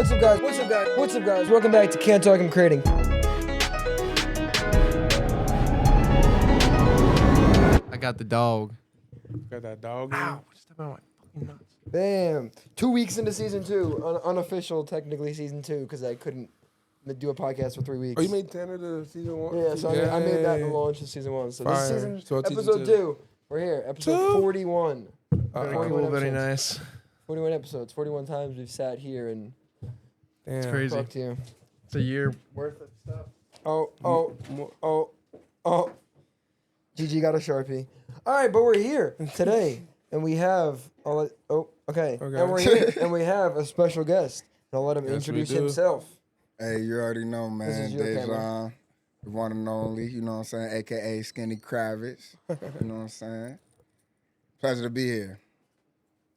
What's up, guys? What's up, guys? What's up, guys? Welcome back to Can't Talk, I'm Creating. I got the dog. Got that dog. Ow! Step on my fucking nuts. Bam. 2 weeks into season 2. Unofficial, technically, season 2, because I couldn't do a podcast for 3 weeks. Oh, you made Tanner the season 1? Yeah, so I made that the launch of season 1. So this Fire. season, So it's episode season 2. We're here, episode 41. Very 41 cool, very episodes. nice. 41 episodes. 41 times we've sat here and Damn. It's crazy. talked to you. It's a year worth of stuff. Oh. GG got a Sharpie. All right, but we're here today, and we have okay. And we're here, and we have a special guest. And I'll let him introduce we do. himself. Hey, you already know, This man. is your camera. DaJohn, the one and only, you know what I'm saying, a.k.a. Skinny Kravitz. You know what I'm saying? Pleasure to be here.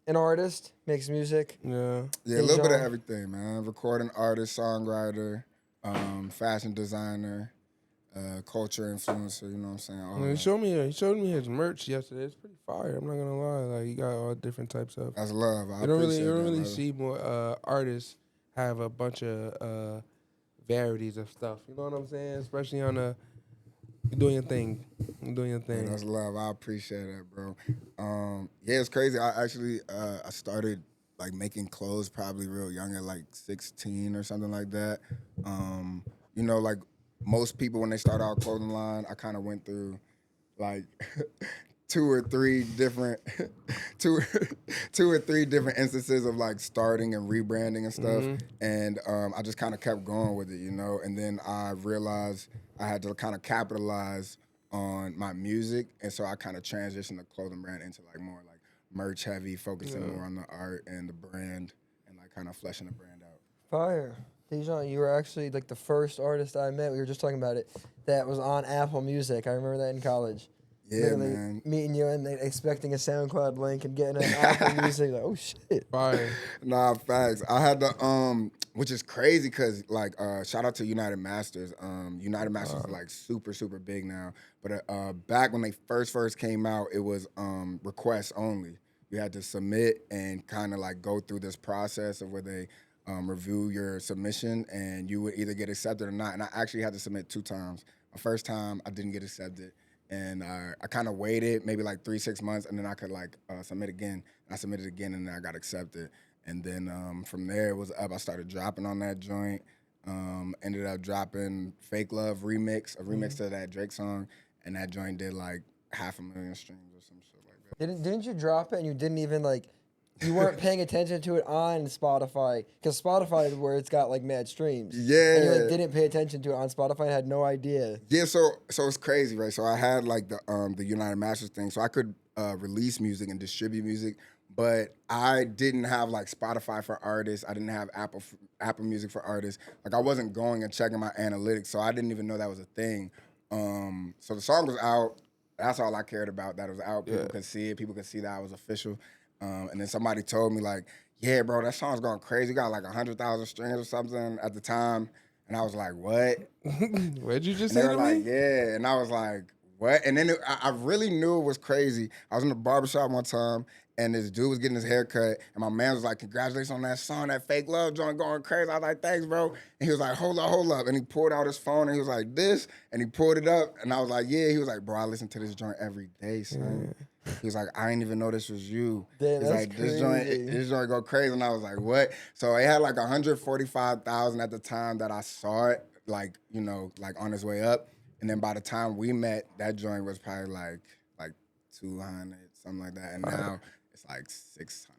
An artist, makes music. Yeah. Yeah, a little bit of DaJohn. everything, man. Recording artist, songwriter, fashion designer, culture influencer, you know what I'm saying? All He that. showed me his merch yesterday. It's pretty fire. I'm not gonna lie. Like, he got all different types of. That's love. I You don't appreciate that, really brother. see more artists have a bunch of varieties of stuff. You know what I'm saying? Especially on you're doing your thing. You're doing your Yeah, thing. that's love. I appreciate that, bro. Yeah, it's crazy. I actually I started like making clothes probably real young at like 16 or something like that. You know, like most people when they start out clothing line, I kind of went through like two or three different instances of like starting and rebranding and stuff. And I just kind of kept going with it, you know. And then I realized I had to kind of capitalize on my music, and so I kind of transitioned the clothing brand into like more like merch heavy, focusing more on the art and the brand, and like kind of fleshing the brand out. Fire. DaJohn, you were actually like the first artist I met. We were just talking about it. That was on Apple Music. I remember that in college. Yeah, Literally man. meeting you and expecting a SoundCloud link and getting an Apple Music. Like, oh shit. Fire. Nah, facts. I had to, which is crazy because like, shout out to United Masters. United Masters is like super, super big now. But back when they first came out, it was requests only. You had to submit and kind of like go through this process of where they review your submission and you would either get accepted or not. And I actually had to submit 2 times. My first time, I didn't get accepted. And I kind of waited maybe like 3-6 months, and then I could like submit again. And I submitted again, and then I got accepted. And then from there, it was up. I started dropping on that joint. Ended up dropping Fake Love remix, a remix to that Drake song, and that joint did like 500,000 streams or some shit like that. Didn't you drop it and you didn't even like, you weren't paying attention to it on Spotify? Because Spotify is where it's got like mad streams. Yeah. And you like didn't pay attention to it on Spotify and had no idea. Yeah, so it's crazy, right? So I had like the United Masters thing, so I could release music and distribute music, but I didn't have like Spotify for artists. I didn't have Apple Music for artists. Like I wasn't going and checking my analytics, so I didn't even know that was a thing. So the song was out. That's all I cared about. That it was out. People could see it. People could see that I was official. And then somebody told me like, yeah, bro, that song's going crazy. Got like 100,000 streams or something at the time. And I was like, what? What'd you just And they say were to like, me? yeah. And I was like, what? And then I really knew it was crazy. I was in the barbershop one time, and this dude was getting his hair cut, and my man was like, congratulations on that song, that Fake Love joint going crazy. I was like, thanks, bro. And he was like, hold up. And he pulled out his phone, and he was like, this, and he pulled it up, and I was like, yeah. He was like, bro, I listen to this joint every day, son. He was like, I didn't even know this was you. Damn, He's that's like, crazy. this joint go crazy. And I was like, what? So it had like 145,000 at the time that I saw it, like, you know, like on its way up. And then by the time we met, that joint was probably like 200, something like that. And now it's like 600,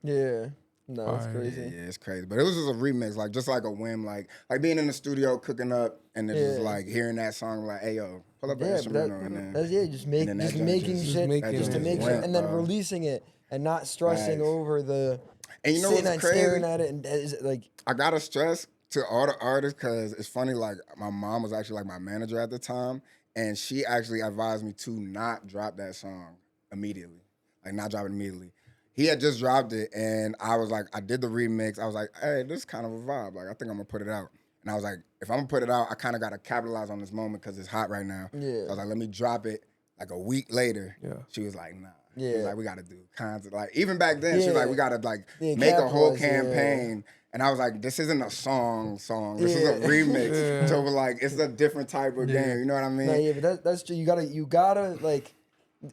700. Yeah. No, it's Fire. crazy. Yeah, it's crazy. But it was just a remix, like just like a whim, like being in the studio cooking up and then just Yeah. like hearing that song, like, hey yo, pull up an Yeah, but instrumental and then that's just and then that joint making just- shit making just to it. make Just shit went, and then bro. releasing it and not stressing Facts. over the And you know sitting what's and crazy? staring at it and is it like I gotta stress to all the artists because it's funny. Like my mom was actually like my manager at the time, and she actually advised me to not drop that song immediately, like not drop it immediately. He had just dropped it, and I was like, I did the remix. I was like, hey, this is kind of a vibe. Like I think I'm gonna put it out. And I was like, if I'm gonna put it out, I kind of gotta capitalize on this moment because it's hot right now. Yeah. So I was like, let me drop it. Like a week later, Yeah. she was like, nah. Yeah. She's like, we gotta do content. Like even back then, she's Yeah. like, we gotta like Yeah, make a whole capitalize, yeah. campaign. And I was like, this isn't a song. This is a Yeah. remix. Yeah. So like, it's a different type of game. You know what I mean? No, yeah, but that's true. You gotta like,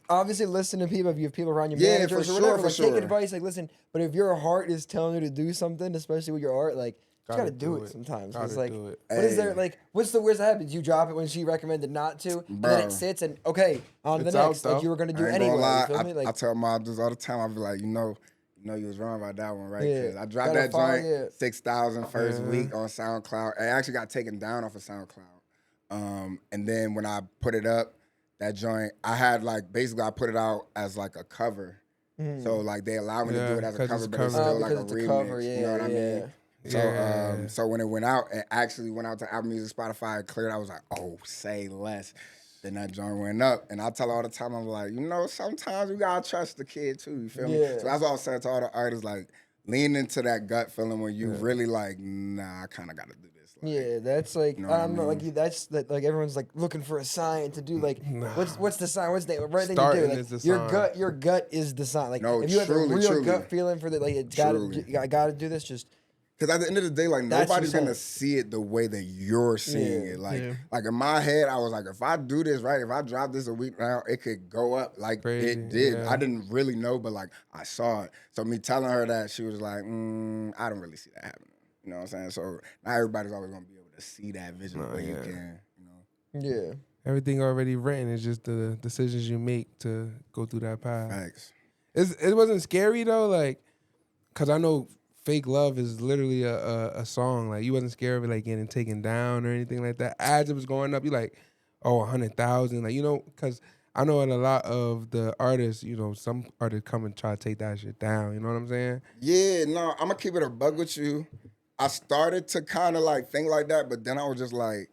obviously listen to people. If you have people around your Yeah, managers for or whatever, sure, like for take sure. advice. Like listen, but if your heart is telling you to do something, especially with your art, like you gotta do it sometimes. It's like, do it. what is there? Hey. Like, what's the worst that happens? You drop it when she recommended not to, and then Bro. it sits and okay, on to It's the out, next. Like though. you were gonna do I ain't anyway. gonna lie. You feel me? I Like, tell models all the time. I be like, you know you was wrong about that one, right? Yeah. Because I dropped Gotta that follow joint it. 6,000 first week on SoundCloud. It actually got taken down off of SoundCloud. And then when I put it up, that joint, I had like basically I put it out as like a cover. So like they allow me to do it as a 'cause cover, it's but it's covered. still like a because it's a remix. cover, You know what I yeah. mean? So so when it went out, it actually went out to Apple Music, Spotify, it cleared. I was like, oh, say less. Then that joint went up, and I tell her all the time, I'm like, you know, sometimes you gotta trust the kid too. You feel me? Yeah. So that's what I was saying to all the artists, like, lean into that gut feeling when you really like, nah, I kind of gotta do this. Like, yeah, that's like know what I I'm not like mean? that's that like everyone's like looking for a sign to do like what's the sign? What's the right thing to do? Starting Like is the your sign. your gut is the sign. Like No, if you have a truly, real truly. gut feeling for that, like it's Truly. I gotta do this. Just Because at the end of the day, like That's nobody's your gonna sign. see it the way that you're seeing Yeah. it. Like, Yeah. like in my head, I was like, if I do this right, if I drop this a week now, it could go up like Crazy, it did. yeah. I didn't really know, but like I saw it. So me telling her that, she was like, I don't really see that happening. You know what I'm saying? So not everybody's always gonna be able to see that vision the way you can. You know, yeah. Everything already written. It's just the decisions you make to go through that path. facts. It wasn't scary though, like, cause I know Fake Love is literally a song. Like you wasn't scared of it like getting taken down or anything like that. As it was going up, you like, 100,000, like, you know, cause I know in a lot of the artists, you know, some artists come and try to take that shit down. You know what I'm saying? Yeah, no, I'm gonna keep it a bug with you. I started to kind of like think like that, but then I was just like,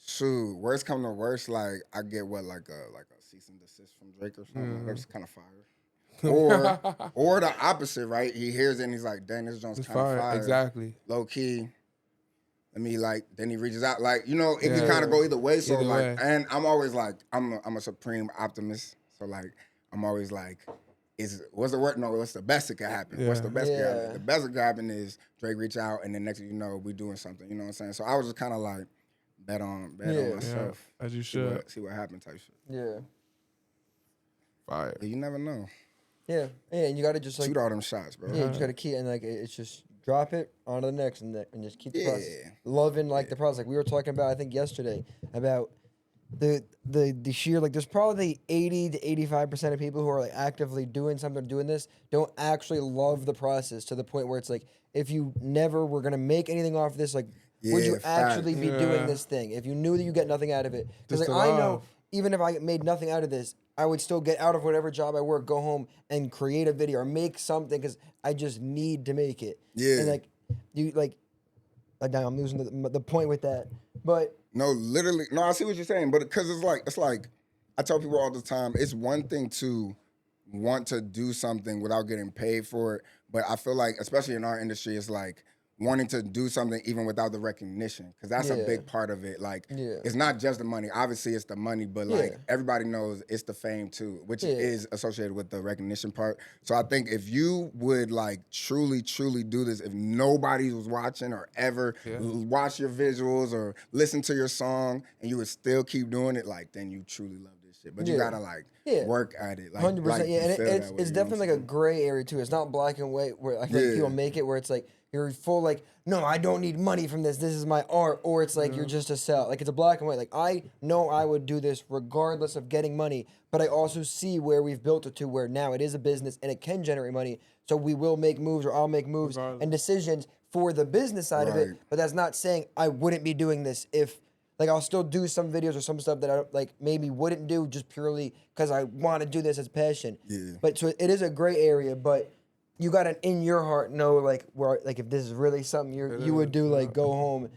shoot, worst come to worst, like I get what like a cease and desist from Drake or something. That's kind of fire. Or the opposite, right? He hears it and he's like, dang, this joint's It's kind of fire. fire. Exactly. Low key. Let me like, then he reaches out. Like, you know, it can Yeah. kind of go either way. So Either like, way. and I'm always like, I'm a supreme optimist. So like, I'm always like, what's the word? No, what's the best that could happen? What's Yeah. the best that could Yeah. happen? The best that could happen is Drake reach out and then next thing you know, we doing something. You know what I'm saying? So I was just kind of like, bet on Yeah. myself. As you See should. see what happened type shit. Yeah. Fire. You never know. Yeah. Yeah. And you gotta just like Shoot all them shots, bro. yeah, you just gotta keep and like it's just drop it on to the next and just keep the process. Yeah. Loving like the process. Like we were talking about I think yesterday about the sheer like there's probably 80 to 85% of people who are like actively doing something doing this don't actually love the process to the point where it's like if you never were gonna make anything off of this, like would you Yeah, facts. actually be Yeah. doing this thing if you knew that you get nothing out of it? Because Just like to I know love. even if I made nothing out of this, I would still get out of whatever job I work, go home and create a video or make something because I just need to make it. Yeah. And like you like now I'm losing the point with that, but. No, literally. No, I see what you're saying, but because it's like I tell people all the time, it's one thing to want to do something without getting paid for it, but I feel like, especially in our industry, it's like wanting to do something even without the recognition, because that's a Yeah. big part of it. Like, Yeah. it's not just the money. Obviously, it's the money, but like Yeah. everybody knows it's the fame too, which Yeah. is associated with the recognition part. So I think if you would like truly do this, if nobody was watching or ever watch your visuals or listen to your song, and you would still keep doing it, like then you truly love this shit. But you Yeah. gotta like Yeah. work at it. Like, 100%. Yeah, and feel that way, it's you know what definitely I'm like a gray area too. It's not black and white where I feel like Yeah. people make it where it's like you're full like, no, I don't need money from this. This is my art. Or it's like you're just a sell. Like it's a black and white. Like I know I would do this regardless of getting money, but I also see where we've built it to where now it is a business and it can generate money. So we will make moves or I'll make moves and decisions for the business side of it. Right. But that's not saying I wouldn't be doing this if like I'll still do some videos or some stuff that I like maybe wouldn't do just purely because I want to do this as passion. Yeah. But so it is a gray area, but you gotta in your heart know like where like if this is really something you would do, like go home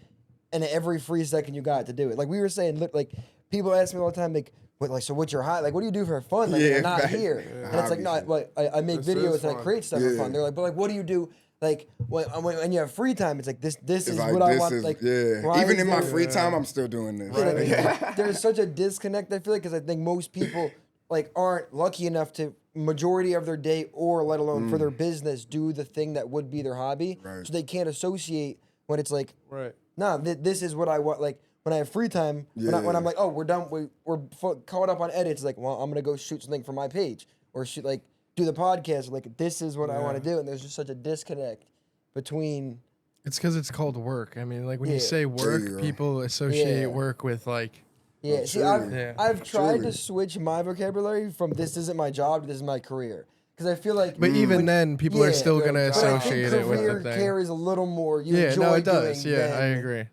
and every free second you got to do it. Like we were saying, look, like people ask me all the time, like what, like so what's your hobby? Like what do you do for fun? Like Yeah, you're not facts. here, Yeah. and it's like no, Obviously. like I make This is videos and I fun. create stuff for Yeah. fun. They're like, but like what do you do? Like when you have free time, it's like this It's is like what I this want. is like yeah. Even is in my there- free time, I'm still doing this. yeah, like, there's such a disconnect. I feel like because I think most people like aren't lucky enough to majority of their day or let alone for their business do the thing that would be their hobby. Right. So they can't associate when it's like, Right. nah, this is what I want. Like when I have free time, when Yeah. I'm like, oh, we're done, we're caught up on edits. Like, well, I'm gonna go shoot something for my page or shoot like do the podcast. Like this is what I want to do, and there's just such a disconnect between. It's because it's called work. I mean, like when Yeah. you say you work, go. people associate Yeah. work with like. Yeah, see, truly. Yeah. I've tried Truly. to switch my vocabulary from this isn't my job to this is my career because I feel like. But even then, people are yeah, still gonna but I think associate it with career the thing. carries a little more. You Yeah, enjoy no, it does. doing Yeah, I than agree.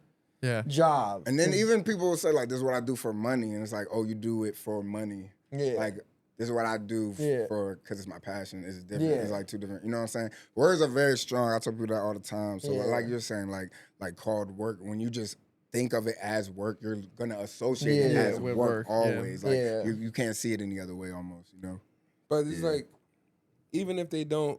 Yeah. Job. And then even people will say like, "This is what I do for money," and it's like, "Oh, you do it for money." Yeah. Like this is what I do Yeah. for because it's my passion. It's different. Yeah. It's like two different. You know what I'm saying? Words are very strong. I tell people that all the time. So Yeah. like you're saying, like called work. When you just think of it as work, you're gonna associate it Yeah. as With work work, yeah. always. Like Yeah. you can't see it any other way almost. You know? But it's Yeah. like, even if they don't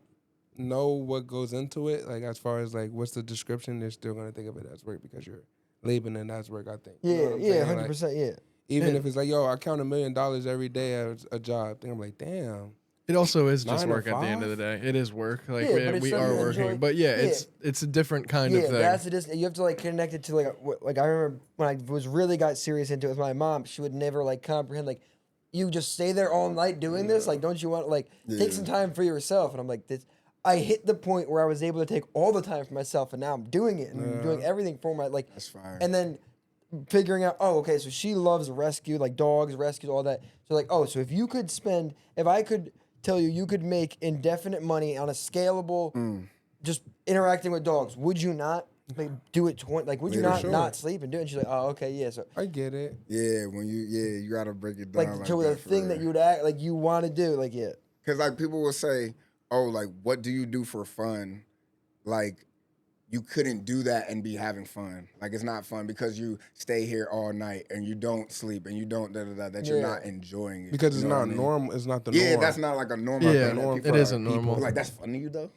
know what goes into it, like as far as like what's the description, they're still gonna think of it as work because you're labeling it as work. I think. You know Yeah, what I'm yeah, saying? 100%. Yeah. Even if it's like, yo, I count $1 million every day as a job, then I'm like, damn. It also is just 9 to work at the end of the day. It is work. Like Yeah, but it's we something are you working. enjoy. But yeah, Yeah. it's a different kind Yeah, of thing. that's it. You have to like connect it to like I remember when I was really got serious into it with my mom. She would never like comprehend like you just stay there all night doing this. Like, don't you want like take some time for yourself? And I'm like this. I hit the point where I was able to take all the time for myself, and now I'm doing it and I'm doing everything for my like. That's fire. And then figuring out, oh, okay, so she loves rescue, like dogs, rescues, all that. So like, oh, so if I could tell you, you could make indefinite money on a scalable, just interacting with dogs. Would you not like, do it? Would you Yeah, not sure. not sleep and do it? And she's like, oh, okay, yeah. So I get it. Yeah, when you gotta break it down. like, to the thing that you would act like you want to do, like yeah. Because like people will say, "Oh, like what do you do for fun?" Like you couldn't do that and be having fun. Like it's not fun because you stay here all night and you don't sleep and you don't that you're Yeah. not enjoying it. Because You it's know what not I mean? normal. It's not the Yeah, norm. that's not like a normal Yeah, thing. that it people isn't are- people- normal. Like that's funny to you though.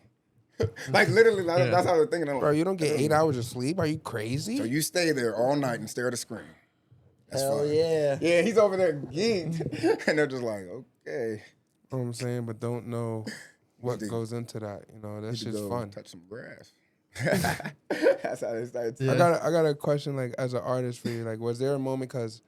Like literally, that's how they're thinking. I'm Bro, like, you don't get 8 hours of sleep? Are you crazy? so you stay there all night and stare at a screen. That's Hell fun. yeah. Yeah, he's over there geeked, and they're just like, okay. You know what I'm saying? But don't know what Need to- goes into that. You know, that's Need to just go fun. touch some grass. That's how they started. Yeah. I got a question like as an artist for you. Like, was there a moment because,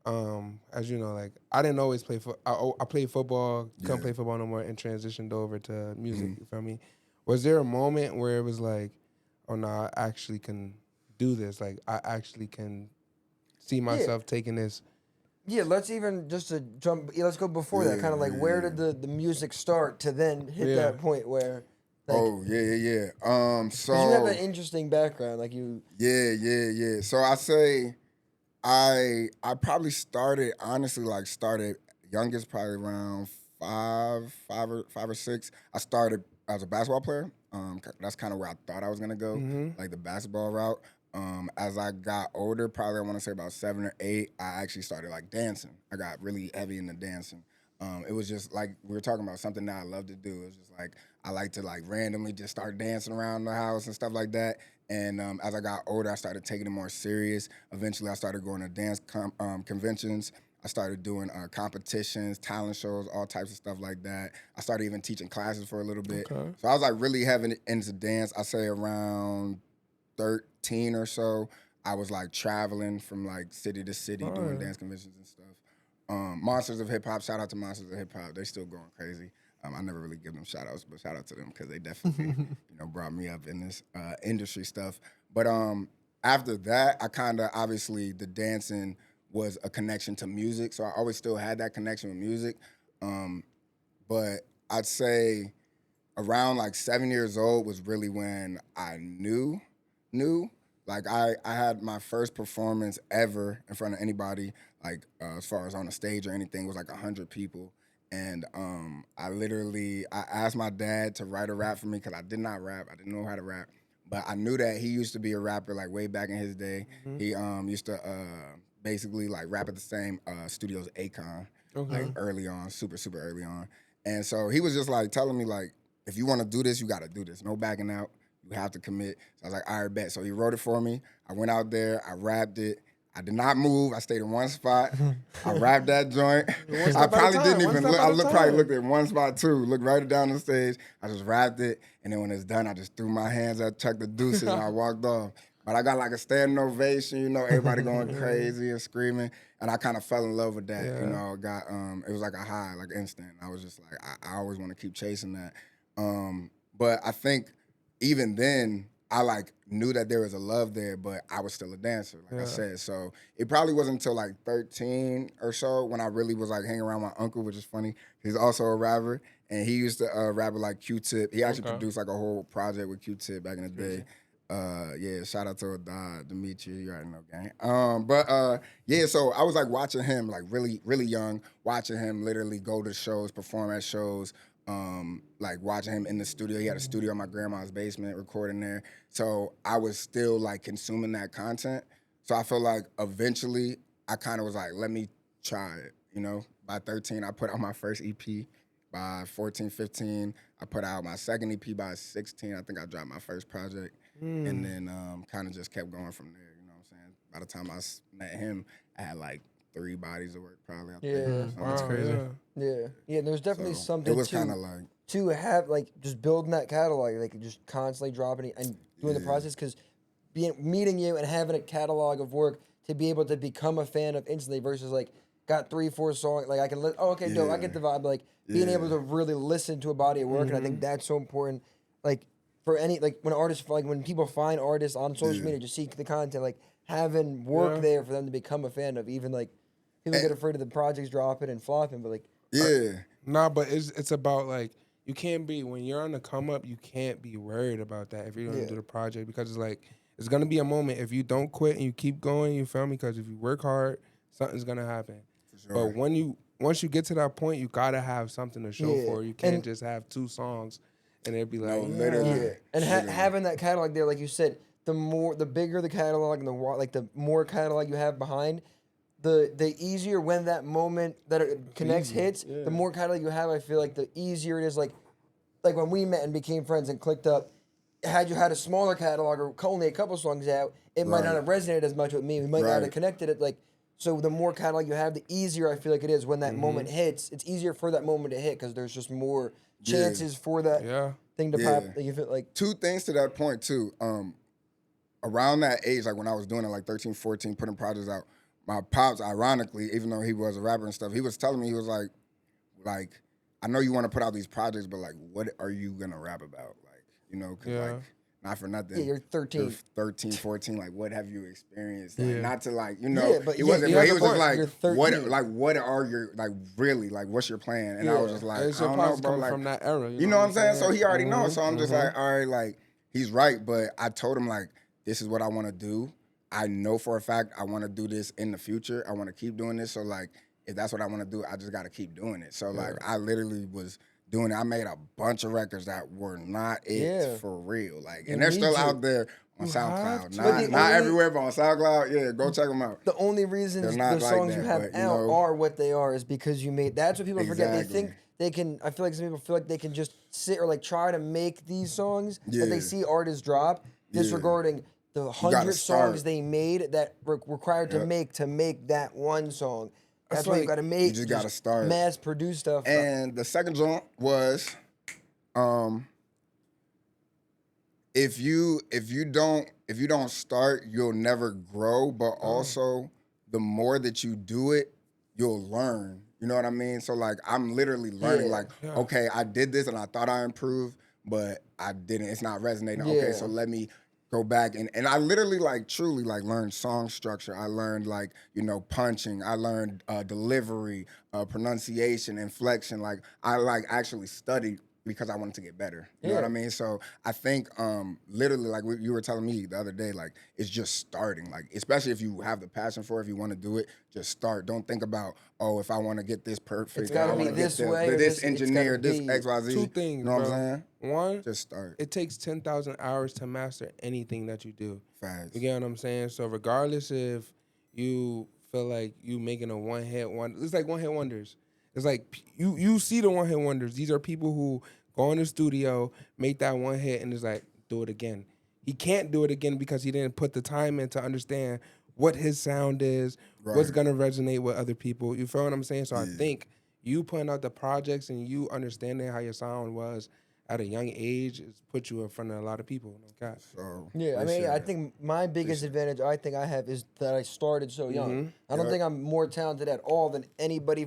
as you know, like I didn't always play I played football, couldn't play football no more, and transitioned over to music. You feel me? Was there a moment where it was like, oh no, I actually can do this. Like I actually can see myself taking this. Yeah, let's even just to jump. Yeah, let's go before that. Kind of like where did the music start to then hit that point where? Like, Oh yeah. So 'cause you have an interesting background, like you. yeah. So I say, I probably started honestly started youngest probably around five or six. I started as a basketball player. That's kind of where I thought I was gonna go, like the basketball route. As I got older, probably I want to say about 7 or 8, I actually started like dancing. I got really heavy into dancing. It was just like we were talking about something that I love to do. It was just like I like to like randomly just start dancing around the house and stuff like that. And as I got older, I started taking it more serious. Eventually, I started going to dance conventions. I started doing competitions, talent shows, all types of stuff like that. I started even teaching classes for a little bit. Okay. So I was like really heavy into dance. I say around 13 or so, I was like traveling from like city to city doing dance conventions and stuff. Monsters of Hip Hop, shout out to Monsters of Hip Hop. They're still going crazy. I never really give them shout outs, but shout out to them because they definitely brought me up in this industry stuff. But after that, I kind of obviously the dancing was a connection to music. So I always still had that connection with music. But I'd say around like 7 years old was really when I knew. Like I had my first performance ever in front of anybody, like as far as on a stage or anything, it was like 100 people. And I asked my dad to write a rap for me because I did not rap. I didn't know how to rap. But I knew that he used to be a rapper like way back in his day. He used to basically like rap at the same studio as Akon, like early on, super early on. And so he was just like telling me like, if you want to do this, you got to do this. No backing out. You have to commit. So I was like, all right, bet. So he wrote it for me. I went out there. I rapped it. I did not move. I stayed in one spot. I rapped that joint. I step at a probably time, didn't one even step look. at I a probably time. looked at one spot too. Looked right down the stage. I just rapped it, and then when it's done, I just threw my hands up, chucked the deuces, and I walked off. But I got like a standing ovation, you know, everybody going crazy and screaming, and I kind of fell in love with that. Yeah. You know, got it was like a high, like instant. I was just like, I always want to keep chasing that. But I think even then, I like knew that there was a love there, but I was still a dancer, like I said. So it probably wasn't until like 13 or so when I really was like hanging around my uncle, which is funny. He's also a rapper, and he used to rap with like Q-Tip. He actually produced like a whole project with Q-Tip back in the day. Yeah, shout out to Dimitri, you already know, gang. Yeah, so I was like watching him, like really, really young, watching him literally go to shows, perform at shows. Like watching him in the studio. He had a studio in my grandma's basement recording there. So I was still like consuming that content. So I feel like eventually I kind of was like, let me try it, you know? By 13, I put out my first EP. By 14, 15, I put out my second EP. By 16, I think I dropped my first project. And then kind of just kept going from there, you know what I'm saying? By the time I met him, I had like 3 bodies of work probably. I think, or something. That's crazy. Yeah. There's definitely So something it was to kind of like to have like just building that catalog, like just constantly dropping it and doing the process. Because meeting you and having a catalog of work to be able to become a fan of instantly versus like got 3, 4 songs, like I can okay, dope, I get the vibe. Like being able to really listen to a body of work, and I think that's so important. Like for any like when artists like when people find artists on social media, just seek the content, like having work there for them to become a fan of. Even like people get afraid of the projects dropping and flopping, but like Nah, but it's about like you can't be when you're on the come up. You can't be worried about that if you're gonna do the project because it's like it's gonna be a moment if you don't quit and you keep going. You feel me? Because if you work hard, something's gonna happen. But once you get to that point, you gotta have something to show for. You can't just have 2 songs and it'd be like literally. And having that catalog there, like you said, the bigger the catalog and the more catalog you have behind, the easier when that moment that it connects hits, the more catalog you have, I feel like the easier it is. Like when we met and became friends and clicked up, had you had a smaller catalog or only a couple songs out, it might not have resonated as much with me. We might not have connected it. Like so, the more catalog you have, the easier I feel like it is when that moment hits. It's easier for that moment to hit because there's just more chances for that thing to pop. Like if it like 2 things to that point too. Around that age, like when I was doing it, like 13, 14, putting projects out, my pops, ironically, even though he was a rapper and stuff, he was telling me, he was like, I know you want to put out these projects, but like, what are you gonna rap about? Like, you know, cause like, not for nothing. Yeah, you're 13. You're 13, 14, like, what have you experienced? Like, not to like, you Yeah, know, but he yeah, wasn't, you but have he a was just point. You're like, 13. what are your, like, really, like, what's your plan? And I was just like, I it's your don't know, pops bro. coming Like, from that era. you know what I'm saying? So he already knows. So I'm just like, all right, like, he's right. But I told him, like, this is what I want to do. I know for a fact I want to do this in the future. I want to keep doing this. So, like, if that's what I want to do, I just got to keep doing it. So, like, I literally was doing it. I made a bunch of records that were not it for real. Like, and they're still out there on SoundCloud. Not everywhere, but on SoundCloud, yeah, go check them out. The only reasons the songs you have out are what they are is because you made. That's what people forget. They think they can. I feel like some people feel like they can just sit or like try to make these songs that they see artists drop, disregarding the 100 songs they made that were required to make that one song. That's why you got to make. You just got to start. Mass produce stuff. And the second joint was, if you don't start, you'll never grow. But also, the more that you do it, you'll learn. You know what I mean? So like, I'm literally learning. Okay, I did this and I thought I improved, but I didn't. It's not resonating. Okay, so let me go back and I literally like truly like learned song structure. I learned like, you know, punching. I learned delivery, pronunciation, inflection. Like I like actually studied because I wanted to get better. You know what I mean? So I think literally like you were telling me the other day, like it's just starting. Like especially if you have the passion for it, if you want to do it, just start. Don't think about, oh, if I want to get this perfect, it's gotta be this way, this engineer, this XYZ. 2 things, you know what I'm saying? One, just start. It takes 10,000 hours to master anything that you do. Facts. You get what I'm saying? So regardless if you feel like you making a one-hit wonder, it's like one-hit wonders. It's like you see the one-hit wonders. These are people who go in the studio, make that one hit, and it's like, do it again. He can't do it again because he didn't put the time in to understand what his sound is, what's Right. gonna resonate with other people. You feel what I'm saying? So I think you putting out the projects and you understanding how your sound was at a young age is put you in front of a lot of people. No cap. So Yeah, I for mean, I sure. think my biggest advantage I think I have is that I started so young. I don't Yep. think I'm more talented at all than anybody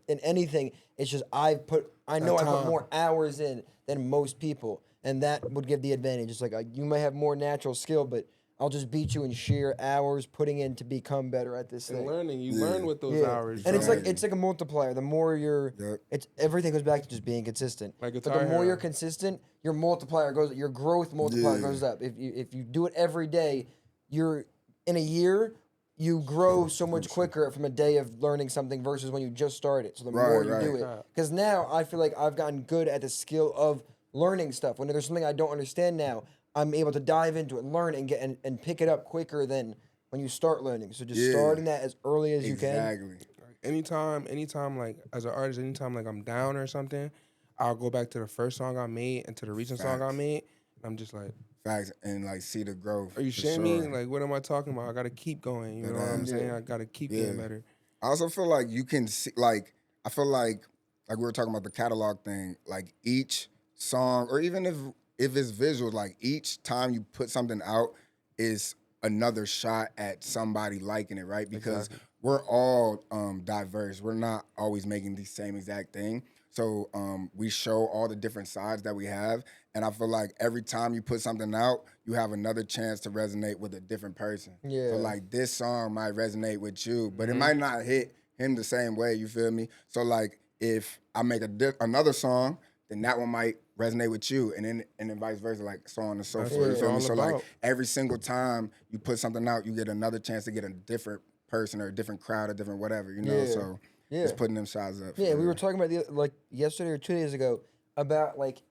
in anything. It's just I put time. more hours in than most people, and that would give the advantage. It's like you may have more natural skill, but I'll just beat you in sheer hours putting in to become better at this And thing. learning, you learn with those Yeah, hours. and bro. it's like a multiplier. The more you're, Yep. it's everything goes back to just being consistent. Like but the Guitar more Hero. you're consistent, your multiplier goes, your growth multiplier Yeah. goes up. If you do it every day, you're in a year you grow so much quicker from a day of learning something versus when you just started. So the more Right, you do right. it, because now I feel like I've gotten good at the skill of learning stuff. When there's something I don't understand now, I'm able to dive into it, learn, and get and pick it up quicker than when you start learning. So just Yeah. starting that as early as you can. Exactly. Anytime, like as an artist, anytime like I'm down or something, I'll go back to the first song I made and to the recent song I Facts. made. And I'm just like, Facts and like see the growth. are you for shitting me? sure. Like, what am I talking about? I gotta keep going. You know what I'm Yeah. saying? I gotta keep getting better. I also feel like you can see, like, I feel like we were talking about the catalog thing, like each song, or even if it's visual, like each time you put something out is another shot at somebody liking it, right? Because we're all diverse. We're not always making the same exact thing. So we show all the different sides that we have. And I feel like every time you put something out, you have another chance to resonate with a different person. Yeah. So like this song might resonate with you, but it might not hit him the same way, you feel me? So like if I make another song, then that one might resonate with you, and then vice versa, like so on and so That's forth. what You it's feel me? all So like about. every single time you put something out, you get another chance to get a different person or a different crowd or different whatever, you know? Yeah. So Yeah. just putting them shots up. Yeah, we were talking about like yesterday or 2 days ago about like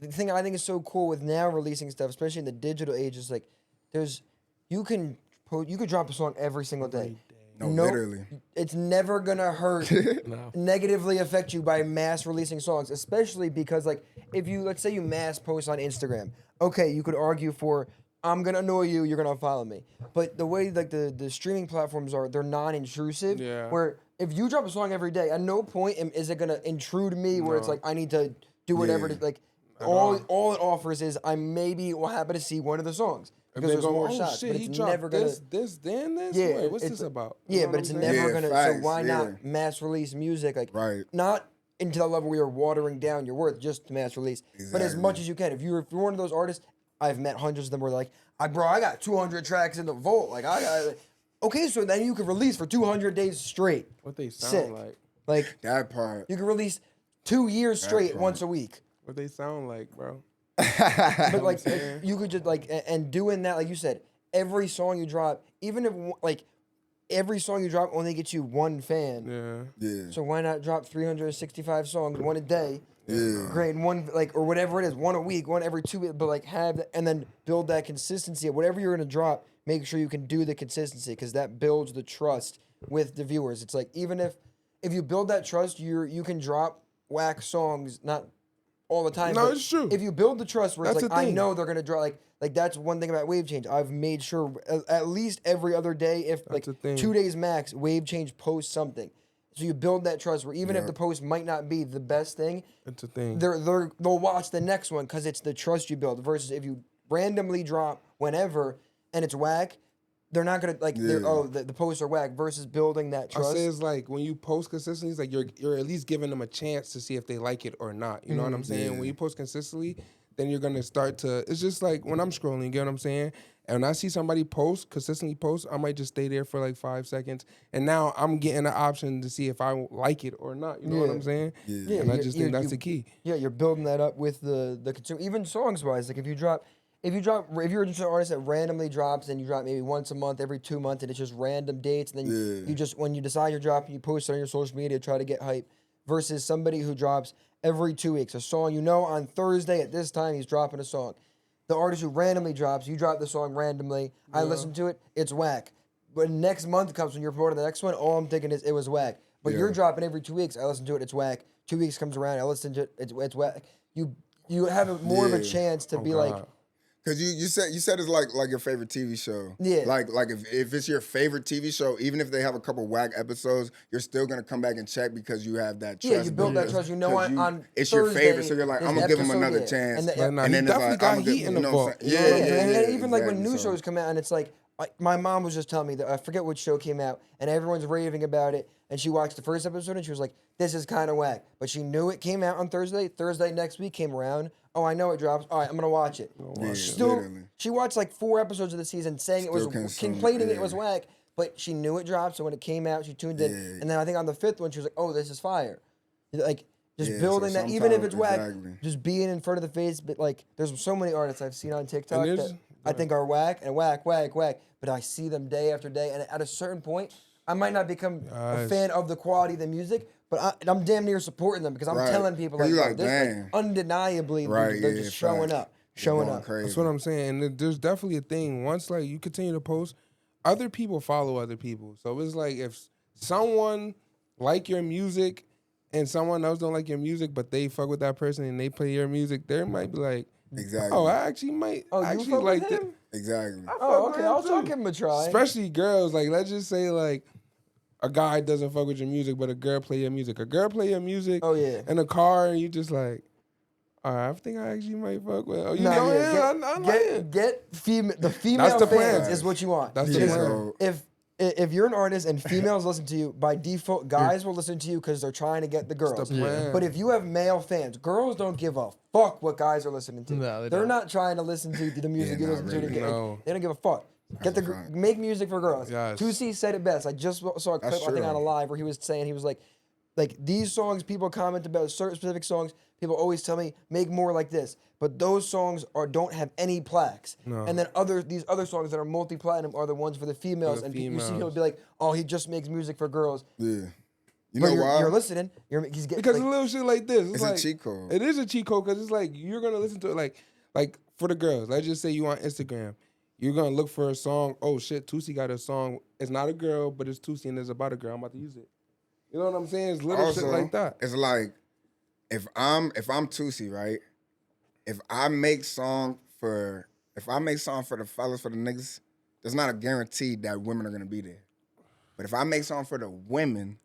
the thing I think is so cool with now releasing stuff, especially in the digital age, is like you could drop a song every single day. No, literally. It's never gonna hurt negatively affect you by mass releasing songs, especially because like if you let's say you mass post on Instagram, okay, you could argue for I'm gonna annoy you, you're gonna follow me. But the way like the streaming platforms are, they're non-intrusive. Yeah. Where if you drop a song every day, at no point is it gonna intrude me where it's like I need to do whatever Yeah. to like all it offers is I maybe will happen to see one of the songs. Because there's more shots, shit, but he it's dropped never gonna. this, then this. Yeah, Wait, what's it's- this about? Yeah, You know but what it's I'm never saying? Yeah, gonna. facts, So why yeah. not mass release music? Like, Right. not into the level where you're watering down your worth just to mass release, but as much Exactly. as you can. If you're one of those artists, I've met hundreds of them where like, I got 200 tracks in the vault. Like I got. Okay, so then you could release for 200 days straight. What they sound Sick. like? Like That part. you can release 2 years straight part. once a week. What they sound like, bro? But like you could just like and doing that, like you said, every song you drop, even if like every song you drop only gets you one fan. Yeah. Yeah. So why not drop 365 songs, one a day? Yeah. Great, and one like or whatever it is, one a week, one every 2 weeks, but like and then build that consistency of whatever you're gonna drop. Make sure you can do the consistency because that builds the trust with the viewers. It's like even if you build that trust, you can drop whack songs, not all the time. No, but it's true. If you build the trust where That's it's the like I thing. know they're gonna draw like that's one thing about WaveChange. I've made sure at least every other day, if like the thing. 2 days max, WaveChange posts something. So you build that trust where even if the post might not be the best thing, It's a thing. they'll watch the next one because it's the trust you build. Versus if you randomly drop whenever and it's whack, they're not gonna like. The posts are whack. Versus building that I trust. say it's like when you post consistently, it's like you're at least giving them a chance to see if they like it or not. You know what I'm saying? When you post consistently, then you're gonna start to. It's just like when I'm scrolling. You get what I'm saying? And when I see somebody consistently post, I might just stay there for like 5 seconds, and now I'm getting an option to see if I like it or not. You know what I'm saying? Yeah. And I just think that's the key. Yeah, you're building that up with the consumer. Even songs wise, like if you're just an artist that randomly drops and you drop maybe once a month, every 2 months, and it's just random dates, and then you just when you decide you're dropping, you post it on your social media, try to get hype. Versus somebody who drops every 2 weeks a song. You know, on Thursday at this time he's dropping a song. The artist who randomly drops, you drop the song randomly. I listen to it, it's whack. But next month comes when you're promoting the next one, all I'm thinking is it was whack. But you're dropping every 2 weeks. I listen to it, it's whack. 2 weeks comes around, I listen to it, it's whack. You have more of a chance to be like. Cause you said it's like your favorite TV show. Yeah. Like if it's your favorite TV show, even if they have a couple whack episodes, you're still gonna come back and check because you have that trust. Yeah, you build that trust. You know, on it's Thursday, your favorite, so you're like, there's I'm an gonna give him episode, another yeah. chance. And, But nah, and he then it's definitely like, got I'm heat in the vault. Yeah, and even like when exactly. new So- shows come out, and it's like my mom was just telling me that I forget what show came out, and everyone's raving about it, and she watched the first episode, and she was like, "This is kind of whack," but she knew it came out on Thursday. Thursday next week came around. Oh, I know it drops. All right, I'm gonna watch it. Yeah, Still, literally. she watched like 4 episodes of the season, saying it was Still consumed, complaining it yeah. was whack, but she knew it dropped. So when it came out, she tuned in, Yeah. and then I think on the 5th one, she was like, "Oh, this is fire." Like just Yeah, building so that, even if sometimes- it's whack, exactly. just being in front of the face. But like, there's so many artists I've seen on TikTok And that there's- I think are whack and whack, but I see them day after day, and at a certain point, I might not become a Guys. fan of the quality of the music, but I'm damn near supporting them because I'm Right. telling people 'Cause like, you "Yo, like, this dang." like, undeniably, Right, they're yeah, just showing facts. up, They're showing going up. crazy. That's what I'm saying. And there's definitely a thing. Once like you continue to post, other people follow other people. So it's like if someone like your music and someone else don't like your music, but they fuck with that person and they play your music, they might be like, Exactly. "Oh, I actually might Oh, you actually fuck like with that." him? Exactly. Oh, okay, I'll too. give him a try. Especially girls. Like let's just say like a guy doesn't fuck with your music, but a girl play your music. A girl play your music Oh, yeah. in a car, and you just like, all right, I think I actually might fuck with. Oh, you Nah, know, yeah, yeah, I like it. get the female the fans plan. is what you want. That's the Because plan. if you're an artist and females listen to you, by default, guys will listen to you because they're trying to get the girls. plan. But if you have male fans, girls don't give a fuck what guys are listening to. No, they They're don't. not trying to listen to the music Yeah, you not listen to. really. No. They don't give a fuck. That's a fact. Make music for girls. Yes. 2C said it best. I just saw a clip, That's I think, true. on a live where he was saying, he was like these songs people comment about certain specific songs. People always tell me make more like this, but those songs don't have any plaques. No. And then these other songs that are multi-platinum are the ones for the females. And you see he'll females. be like, oh, he just makes music for girls. Yeah. You But know you're, why? you're listening. He's getting Because like, a little shit like this, It's a like, cheat code. It is a cheat code because it's like you're gonna listen to it like for the girls. Let's just say you on Instagram, you're gonna look for a song. Oh shit, Tusi got a song. It's not a girl, but it's Tusi and it's about a girl. I'm about to use it. You know what I'm saying? It's little shit like that. It's like if I'm Tusi, right? If I make song for the fellas, for the niggas, there's not a guarantee that women are gonna be there. But if I make song for the women,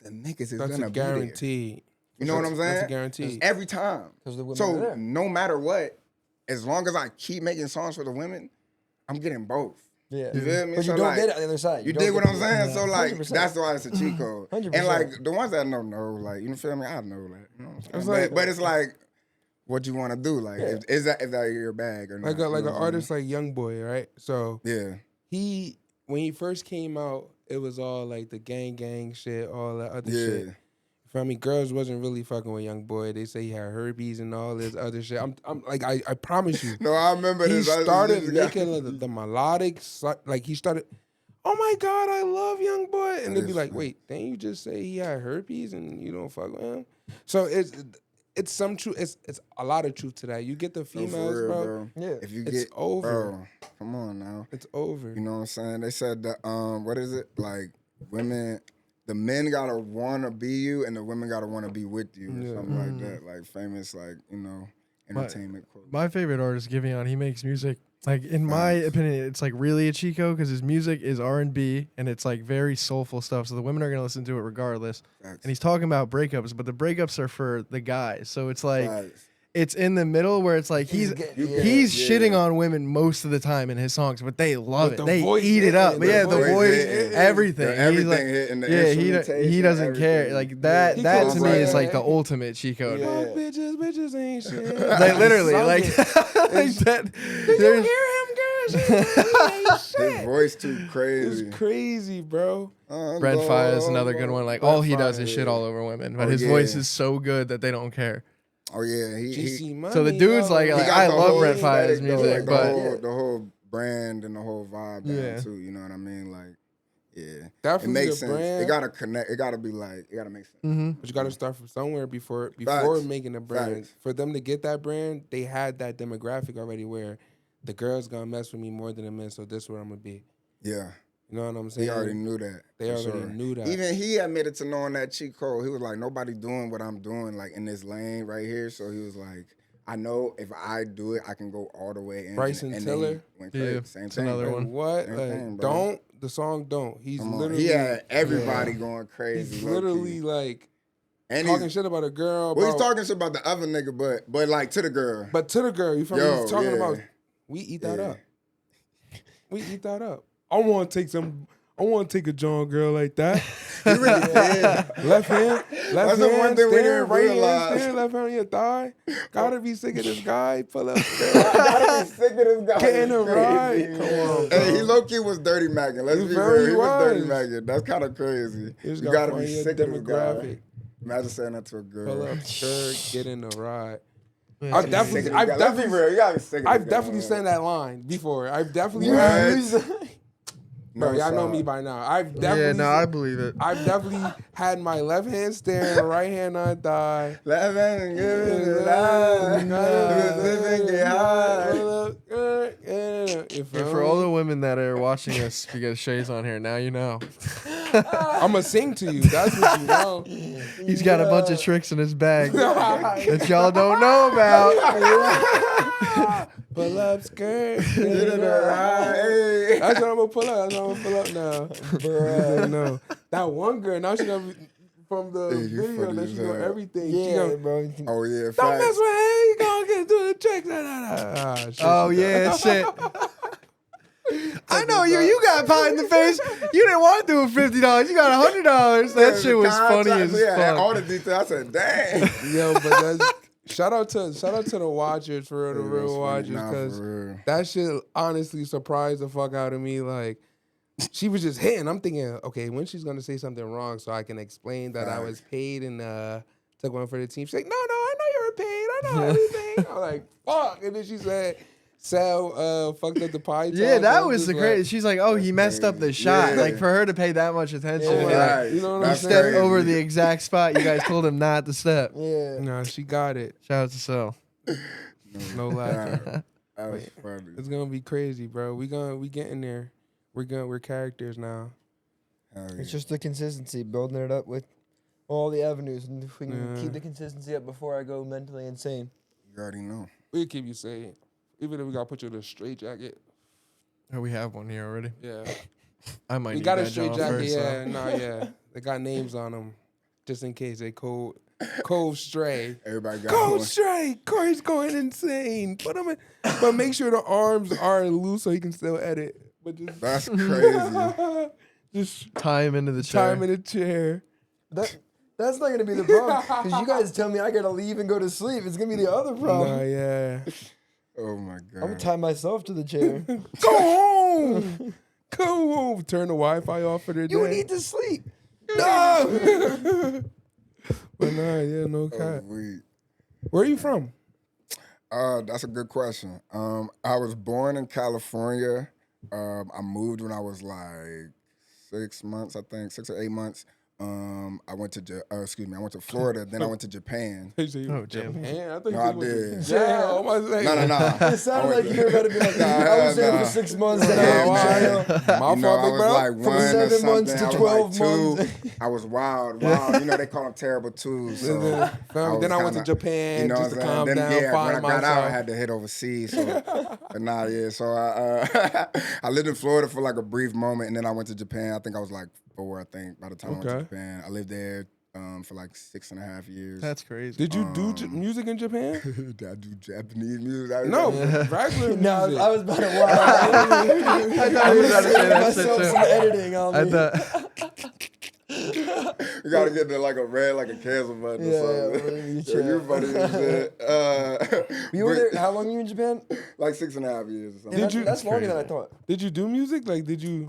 the niggas is That's gonna a be there. guarantee. You know what I'm saying? That's a guarantee. Every time. 'Cause the women are So there. no matter what, as long as I keep making songs for the women, I'm getting both. yeah. You feel me? But So you don't like, get it on the other side. You don't dig what get I'm the- saying? So like 100%. that's why it's a cheat code. 100%. And like the ones that know, like you feel me? I know that. You know what I'm saying? It's But, like- but it's like what you want to do. Like is that your bag or not? Like You an know what I'm saying? artist like YoungBoy, right? So Yeah. when he first came out, it was all like the gang shit, all that other Yeah. shit. For me, girls wasn't really fucking with YoungBoy. They say he had herpes and all this other shit. I'm like, I promise you. No, I remember He this. started this making the melodic, like he started. Oh my God, I love YoungBoy, and they'd be like, "Wait, didn't you just say he had herpes and you don't fuck with him?" So it's some truth. It's a lot of truth to that. You get the No, for females, real, bro. Yeah. If you It's get over. bro, come on now. It's over. You know what I'm saying? They said that what is it? Like women, the men gotta wanna be you and the women gotta wanna be with you or something like that. Like famous, like, entertainment quote. My favorite artist, Giveon, he makes music. Like in my opinion, it's like really a Chico because his music is R&B and it's like very soulful stuff. So the women are gonna listen to it regardless. Facts. And he's talking about breakups, but the breakups are for the guys. So it's like Facts. it's in the middle where it's like he's shitting on women most of the time in his songs, but they love But it. the They voice eat it up. hitting, But yeah, the the voice voice, hitting. everything. The He's everything like, hitting, the yeah, he instrumentation, doesn't care. everything. Like that. He That goes to me is right. like the ultimate cheat code. Fuck bitches ain't shit. Like literally, like, like that. there's- His voice too crazy. It's crazy, bro. Red Fire is another good one. Like all he does is shit all over women, but Oh, his voice yeah. is so good that they don't care. Oh yeah, GC money. So the dude's yo. like he got I the love whole Red Fire's aesthetic, though, music, like, but the whole brand and the whole vibe down Yeah. too. You know what I mean? Like, yeah, Definitely it makes the sense. brand. It gotta connect. It gotta be like. It gotta make sense. But you got to start from somewhere before Facts. making a brand. Facts. For them to get that brand, they had that demographic already where the girls gonna mess with me more than the men. So this is where I'm gonna be. Yeah, You know what I'm saying? he already knew that. They for already sure. knew that. Even he admitted to knowing that cheat code. He was like, nobody doing what I'm doing, like in this lane right here. So he was like, I know if I do it, I can go all the way in. Bryson and Tiller? then he went crazy. Yeah, Same it's thing. another Like, one. what? Same Like, thing, bro. don't. The song Don't. He's Come on. literally. He had everybody going crazy. He's low-key. literally like and talking he's, shit about a girl. well, he's about- talking shit about the other nigga, but like to the girl. But to the girl, you feel me? Yo, He's talking yeah. about, we eat that Yeah. up. We eat that up. I want to take a John girl like that. He really did. Left hand, That's the one thing we stare, didn't right hand, realize. stare, left hand on your thigh. Gotta be sick of this guy. Pull up, Gotta be sick of this guy. get in a It's ride. crazy. Come on, Hey, he bro. low key was dirty macking. Let's He be very real. He was dirty was. macking. That's kind of crazy. He just You got gotta be funny sick of this guy. demographic. Imagine saying that to a girl. Pull up, skirt, get in a ride. Yeah, I've it's definitely, Sick of this I've guy. Let's be definitely, real. You gotta be sick of I've this guy, definitely man. said that line before. I've definitely, What? bro, y'all know stop. me by now. I've Yeah, definitely, no, I believe it. I've definitely had my left hand staring, right hand on thigh. Let me give it a lie. Living get high. And And for all the women that are watching us because Shay's on here, now you know. I'm gonna sing to you. That's what you know. He's got a bunch of tricks in his bag that y'all don't know about. Pull up, skirt. Get it right. Hey. That's what I'm gonna pull up. That's what I'm gonna pull up now. Bruh. No. That one girl, now she gonna be from the Hey, you video, funny now as she know hell. everything. She Yeah, gonna, bro. Oh yeah, don't facts. mess with her. You gonna get through the tricks. Shit, Oh shit. yeah, shit. I know you. You got pie in the face. You didn't want to do $50. You got $100. That Yeah, shit was funny contract, as yeah, and all fuck. the details. I said, dang. Yo, but that's shout out to the watchers for real, the Yeah, real that's funny. watchers, Nah, because for real. that shit honestly surprised the fuck out of me. Like, she was just hitting. I'm thinking, okay, when she's gonna say something wrong, so I can explain that I was paid and took one for the team. She's like, no, I know you were paid. I know everything. I'm like, fuck. And then she said, Sal fucked up the pie. Yeah, talk. that I'm was just the like, crazy. She's like, "Oh, he messed up the shot." Yeah. Like for her to pay that much attention, Yeah. and, like, Right. You know what I'm he That's saying? stepped crazy. over the exact spot you guys told him not to step. Yeah. Nah, she got it. Shout out to Sel. No laughing. Nah, that was funny. It's gonna be crazy, bro. We getting there. We're characters now. Hell yeah. It's just the consistency, building it up with all the avenues. And if we can Yeah. keep the consistency up before I go mentally insane. You already know. We keep you safe. Even if we gotta put you in a straight jacket. Oh, we have one here already. Yeah. I might We need got a that straight John jacket, first. yeah. Nah, yeah. They got names on them. Just in case they cold stray. Everybody got Cold one. stray. Corey's going insane. Put him in. But make sure the arms are loose so he can still edit. But just That's crazy. just Time into the chair. time in a chair. That's not gonna be the problem. Because you guys tell me I gotta leave and go to sleep. It's gonna be the other problem. Nah, yeah. Oh my I'm gonna god. tie myself to the chair. Go home. Go home. Turn the Wi-Fi off for the day. You need to sleep. No. But nah, yeah, no Oh, cap. weed. Where are you from? That's a good question. I was born in California. I moved when I was like 6 months, I think, 6 or 8 months. I went to I went to Florida, then I went to Japan. Oh, damn. damn. I thought No, I you went to did. jail. I was like, No. It sounded like you were about to be like, Nah, I was there nah. for 6 months and Yeah, I was in man. jail. My You know, fault, I big was bro. like From 1 or 7 months something. to I was 12 like 2. months. I was wild. You know, they call them terrible twos. So Then I went to Japan you know just to what I'm calm saying? down, Then, yeah, find when I got out, I myself. had to hit overseas. So, but nah, yeah. So I lived in Florida for like a brief moment, and then I went to Japan. I think I was like 4. I think by the time I went to Okay. Japan, I lived there for like 6.5 years. That's crazy. Did you do music in Japan? Did I do Japanese music? No, regular music. No, I was about to lie. I thought he was about to say that shit myself too. some editing on I me. thought. You gotta get the like a red, like a cancel button Yeah, or something. you Yeah, chill. you're funny as shit. You were but- there, how long were you in Japan? Like 6.5 years or something. Did That's, you- that's longer than I crazy. thought. Did you do music? Like, did you?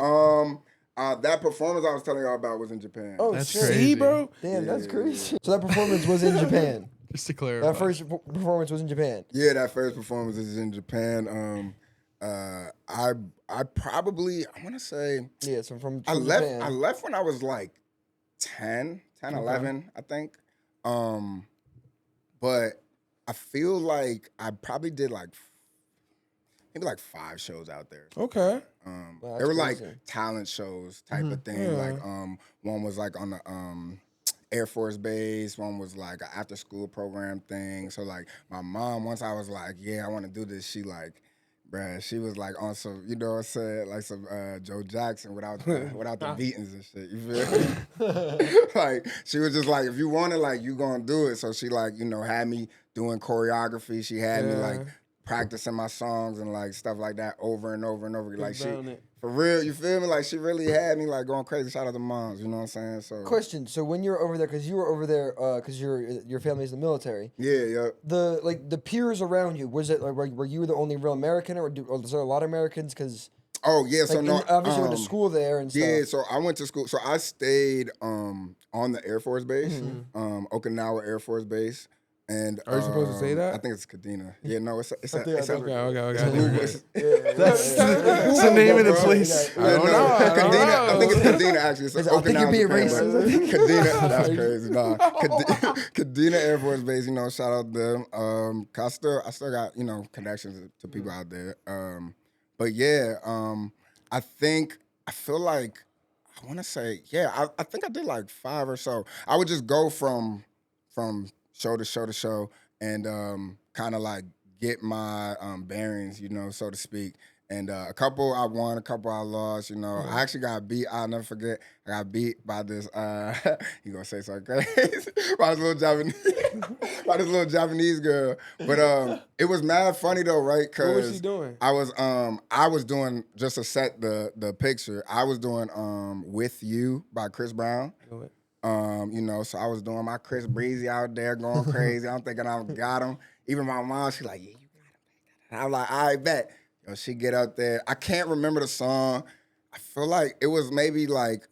That performance I was telling y'all about was in Japan. Oh, That's shit. crazy. See, bro? Damn, that's Yeah. crazy. So that performance was in Japan. Just to clarify. That first performance was in Japan. Yeah, that first performance is in Japan. I probably I want to say Yeah, so from I Japan. left when I was like 10, 11, I think. But I feel like I probably did like maybe like 5 shows out there. Okay. Wow, They that's were like crazy. talent shows type of thing. Yeah. Like one was like on the Air Force Base. One was like an after school program thing. So like my mom, once I was like, yeah, I want to do this, she like, bruh, she was like on some, you know what I'm saying, like some Joe Jackson without the beatings and shit. You feel me? Like she was just like, if you want it, like you gonna do it. So she like, you know, had me doing choreography. She had me like practicing my songs and like stuff like that over and over and over. Like she, for real, you feel me? Like she really had me like going crazy. Shout out to moms, you know what I'm saying? So Question: so when you were over there, because you were over there, because your family's in the military. yeah. The peers around you, was it like were you the only real American, or was there a lot of Americans? Because oh yeah, so no, obviously went to school there and stuff. Yeah, so I went to school. So I stayed on the Air Force Base, Okinawa Air Force Base. And are you supposed to say that? I think it's Kadena. Yeah, no, it's okay. It's It's the name of the place. I don't know. Kadena. I think it's Kadena actually. It's I think you're being Japan, racist. Kadena, that's crazy. Nah, Kadena Air Force Base. You know, shout out them. 'Cause I still got connections to people out there. But yeah, I feel like I want to say I think I did like 5 or so. I would just go from show to show to show, and kind of like get my bearings, so to speak. And a couple I won, a couple I lost. I actually got beat. I'll never forget. I got beat by this. You gonna say something crazy? by this little Japanese girl. But it was mad funny though, right? What was she doing? I was doing, just to set the picture. I was doing "With You" by Chris Brown. So I was doing my Chris Breezy out there going crazy. I'm thinking I got him. Even my mom, she like, yeah, you got him. I'm like, I bet. She get out there. I can't remember the song. I feel like it was maybe like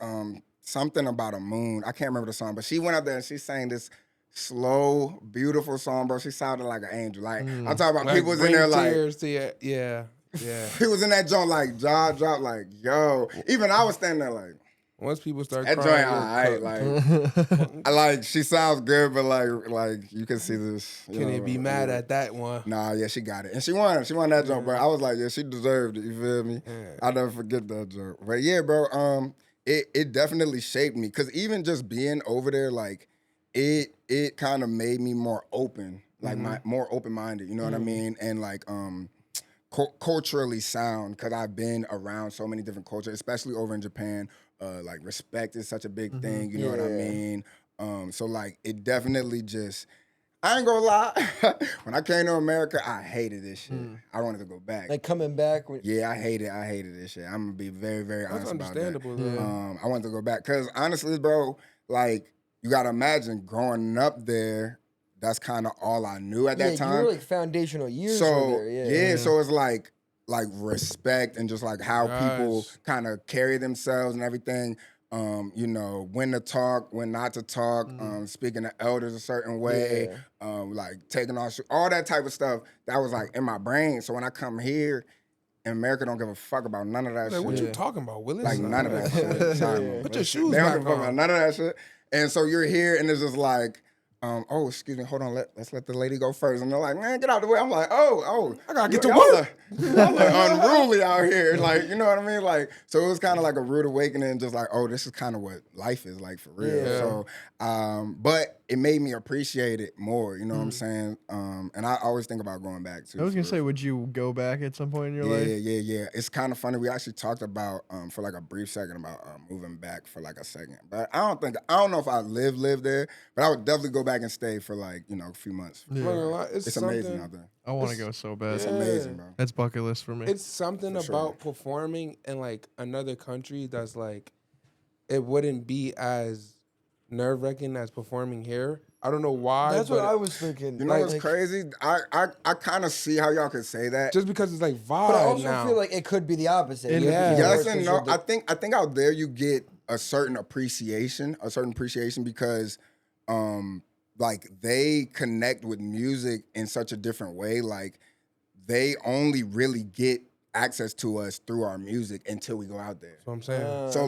something about a moon. I can't remember the song, but she went out there and she sang this slow, beautiful song, bro. She sounded like an angel. Like I'm talking about, like, people was in there like, tears to you. Yeah. He was in that joint like jaw drop, like yo. Even I was standing there like. Once people start that crying, joint, I like she sounds good, but like you can see this. Can it be mad at that one? Nah, yeah, she got it, and she won. She won that joint, bro. I was like, yeah, she deserved it. You feel me? Yeah. I'll never forget that joint. But yeah, bro, it definitely shaped me, because even just being over there, like it kind of made me more open, like more open minded. You know what I mean? And like culturally sound, because I've been around so many different cultures, especially over in Japan. Like respect is such a big thing, you know what I mean? So like it definitely just, I ain't gonna lie, when I came to America, I hated this shit. I wanted to go back. Like coming back? Yeah, I hated this shit. I'm gonna be very, very honest about that. That's understandable. I wanted to go back, because honestly, bro, like you gotta imagine growing up there, that's kind of all I knew at that time. You were like foundational years so, there. So it's like respect and just like how people kind of carry themselves and everything. When to talk, when not to talk, speaking to elders a certain way, like taking off all that type of stuff. That was like in my brain. So when I come here, in America don't give a fuck about none of that shit. What you talking about, Willis? Like none of that shit. Sorry, put your shoes they back don't give a fuck on. about none of that shit. And so you're here and it's just like, oh, excuse me, hold on, let's let the lady go first. And they're like, man, get out the way. I'm like, oh, I gotta get to work. Y'all look unruly out here. Like, you know what I mean? Like, so it was kind of like a rude awakening, just like, oh, this is kind of what life is like for real. Yeah. So, but it made me appreciate it more, you know what I'm saying? And I always think about going back too. I was gonna say, would you go back at some point in your life? Yeah. It's kind of funny. We actually talked about for like a brief second about moving back for like a second. But I don't know if I live there, but I would definitely go back and stay for like, a few months. Yeah. It's amazing out there. I want to go so bad. It's amazing, bro. That's bucket list for me. It's something about performing in like another country that's like, it wouldn't be as nerve-wracking as performing here. I don't know why. That's what I was thinking. You know what's crazy? I kind of see how y'all can say that. Just because it's like vibe. But I also now. feel like it could be the opposite. Yes and no. I think out there you get a certain appreciation because like they connect with music in such a different way. Like they only really get access to us through our music until we go out there. That's what I'm saying. So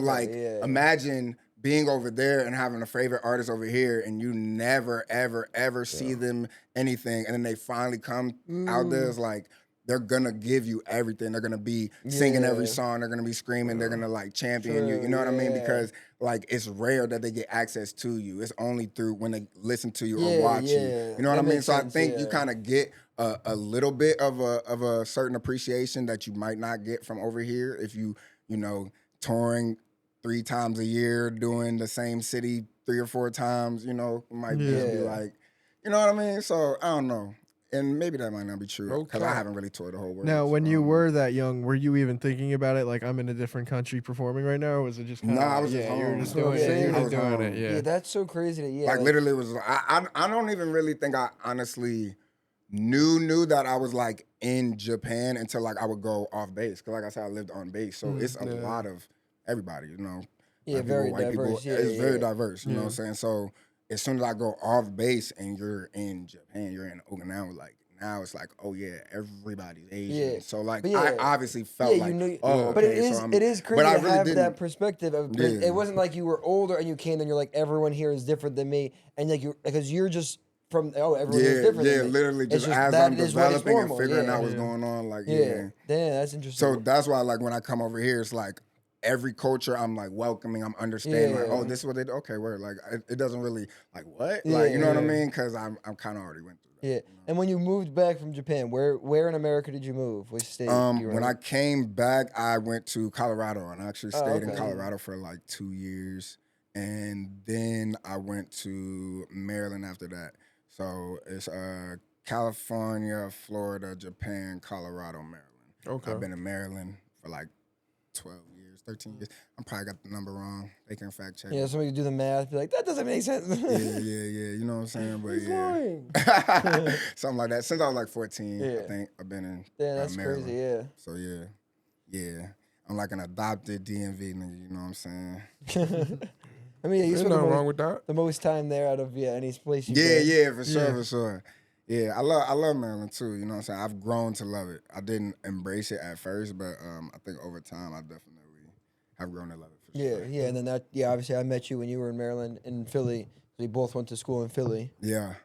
imagine being over there and having a favorite artist over here and you never, ever, ever see them anything. And then they finally come out there. It's like, they're gonna give you everything. They're gonna be singing every Yeah. song. They're gonna be screaming. They're gonna like champion you. True, You know what I mean? yeah. Because like it's rare that they get access to you. It's only through when they listen to you Yeah, or watch you. yeah. You know what I That mean? makes So I sense, think you yeah. kind of get a little bit of a certain appreciation that you might not get from over here if you know touring 3 times a year, doing the same city 3 or 4 times. You know, it might just be Yeah. like, you know what I mean? So I don't know. And maybe that might not be true No because I cap. haven't really toured the whole world. Now, so when I you don't know. were that young, were you even thinking about it? Like, I'm in a different country performing right now, or was it just kind of? Nah, I was just yeah, you were home. just That's what doing I'm it. You saying. were I just was doing home. it. Yeah, Yeah. that's so crazy. That, yeah, Like literally was I don't even really think I honestly knew that I was like in Japan until like I would go off base. Cause like I said, I lived on base. So it's a lot of everybody, you know. Yeah, Black very people, white diverse. people. Yeah, It's very yeah. diverse, you know what I'm saying? So as soon as I go off base and you're in Japan, you're in Okinawa, like now it's like, oh yeah, everybody's Asian. Yeah. So like But I yeah. obviously felt Yeah, like, you know, oh, but okay, so I'm, it is crazy but I to really have didn't. that perspective of. But Yeah. it wasn't like you were older and you came and you're like everyone here is different than me, and like you because you're just from everyone here is different Yeah, than me. literally It's just as that I'm is what is developing and normal. figuring Yeah. out what's going on, like Yeah, damn, that's interesting. So that's why, like, when I come over here, it's like every culture I'm like welcoming, I'm understanding, like, oh, this is what they do. Okay, word. Like, it doesn't really like what, like, you know what I mean? Because I'm kind of already went through that. Yeah. And when you moved back from Japan, where in America did you move? Which state? Do you When I remember? came back, I went to Colorado and I actually stayed in okay. Colorado for like 2 years, and then I went to Maryland after that. So it's California, Florida, Japan, Colorado, Maryland. Okay. I've been in Maryland for like 12 years, 13 years. I probably got the number wrong. They can fact check. Yeah, somebody could do the math, be like, that doesn't make sense. Yeah. You know what I'm saying? But He's yeah. lying. Something like that. Since I was like 14, I Yeah. think I've been in Yeah, that's Maryland. crazy. Yeah. So yeah. I'm like an adopted DMV nigga, you know what I'm saying? I mean, you There's spent nothing wrong with that. the most time there out of any place you Yeah, for sure. Yeah, I love Maryland too, you know what I'm saying? I've grown to love it. I didn't embrace it at first, but I think over time I definitely have grown to love it for sure. Yeah, and then obviously I met you when you were in Maryland and Philly. We both went to school in Philly. Yeah.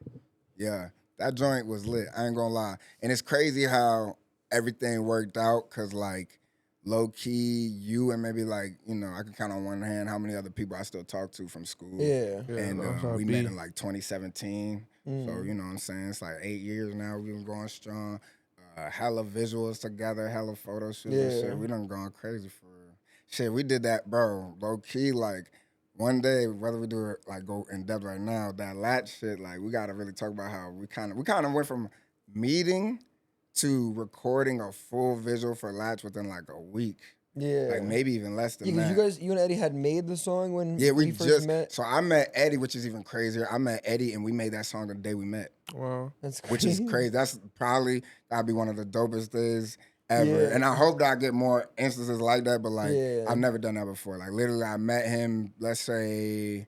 That joint was lit. I ain't gonna lie. And it's crazy how everything worked out because, like, low key, you and maybe, like, you know, I can count on one hand how many other people I still talk to from school. Yeah. And that's how we it met be. in, like, 2017. So, you know what I'm saying? It's like 8 years now. We've been going strong. Hella visuals together, hella photo shoots and Yeah. shit. We done gone crazy for real. Shit, we did that, bro. Low key, like, one day, whether we do it like go in depth right now, that latch shit, like we gotta really talk about how we kind of went from meeting to recording a full visual for latch within like a week, Yeah. like maybe even less than Yeah, that. because you and Eddie had made the song when Yeah, we first just met. so I met Eddie, which is even crazier. I met Eddie and we made that song the day we met, Wow. That's which is crazy. That's probably gotta be one of the dopest things ever. Yeah. And I hope that I get more instances like that, but like Yeah. I've never done that before. Like literally I met him, let's say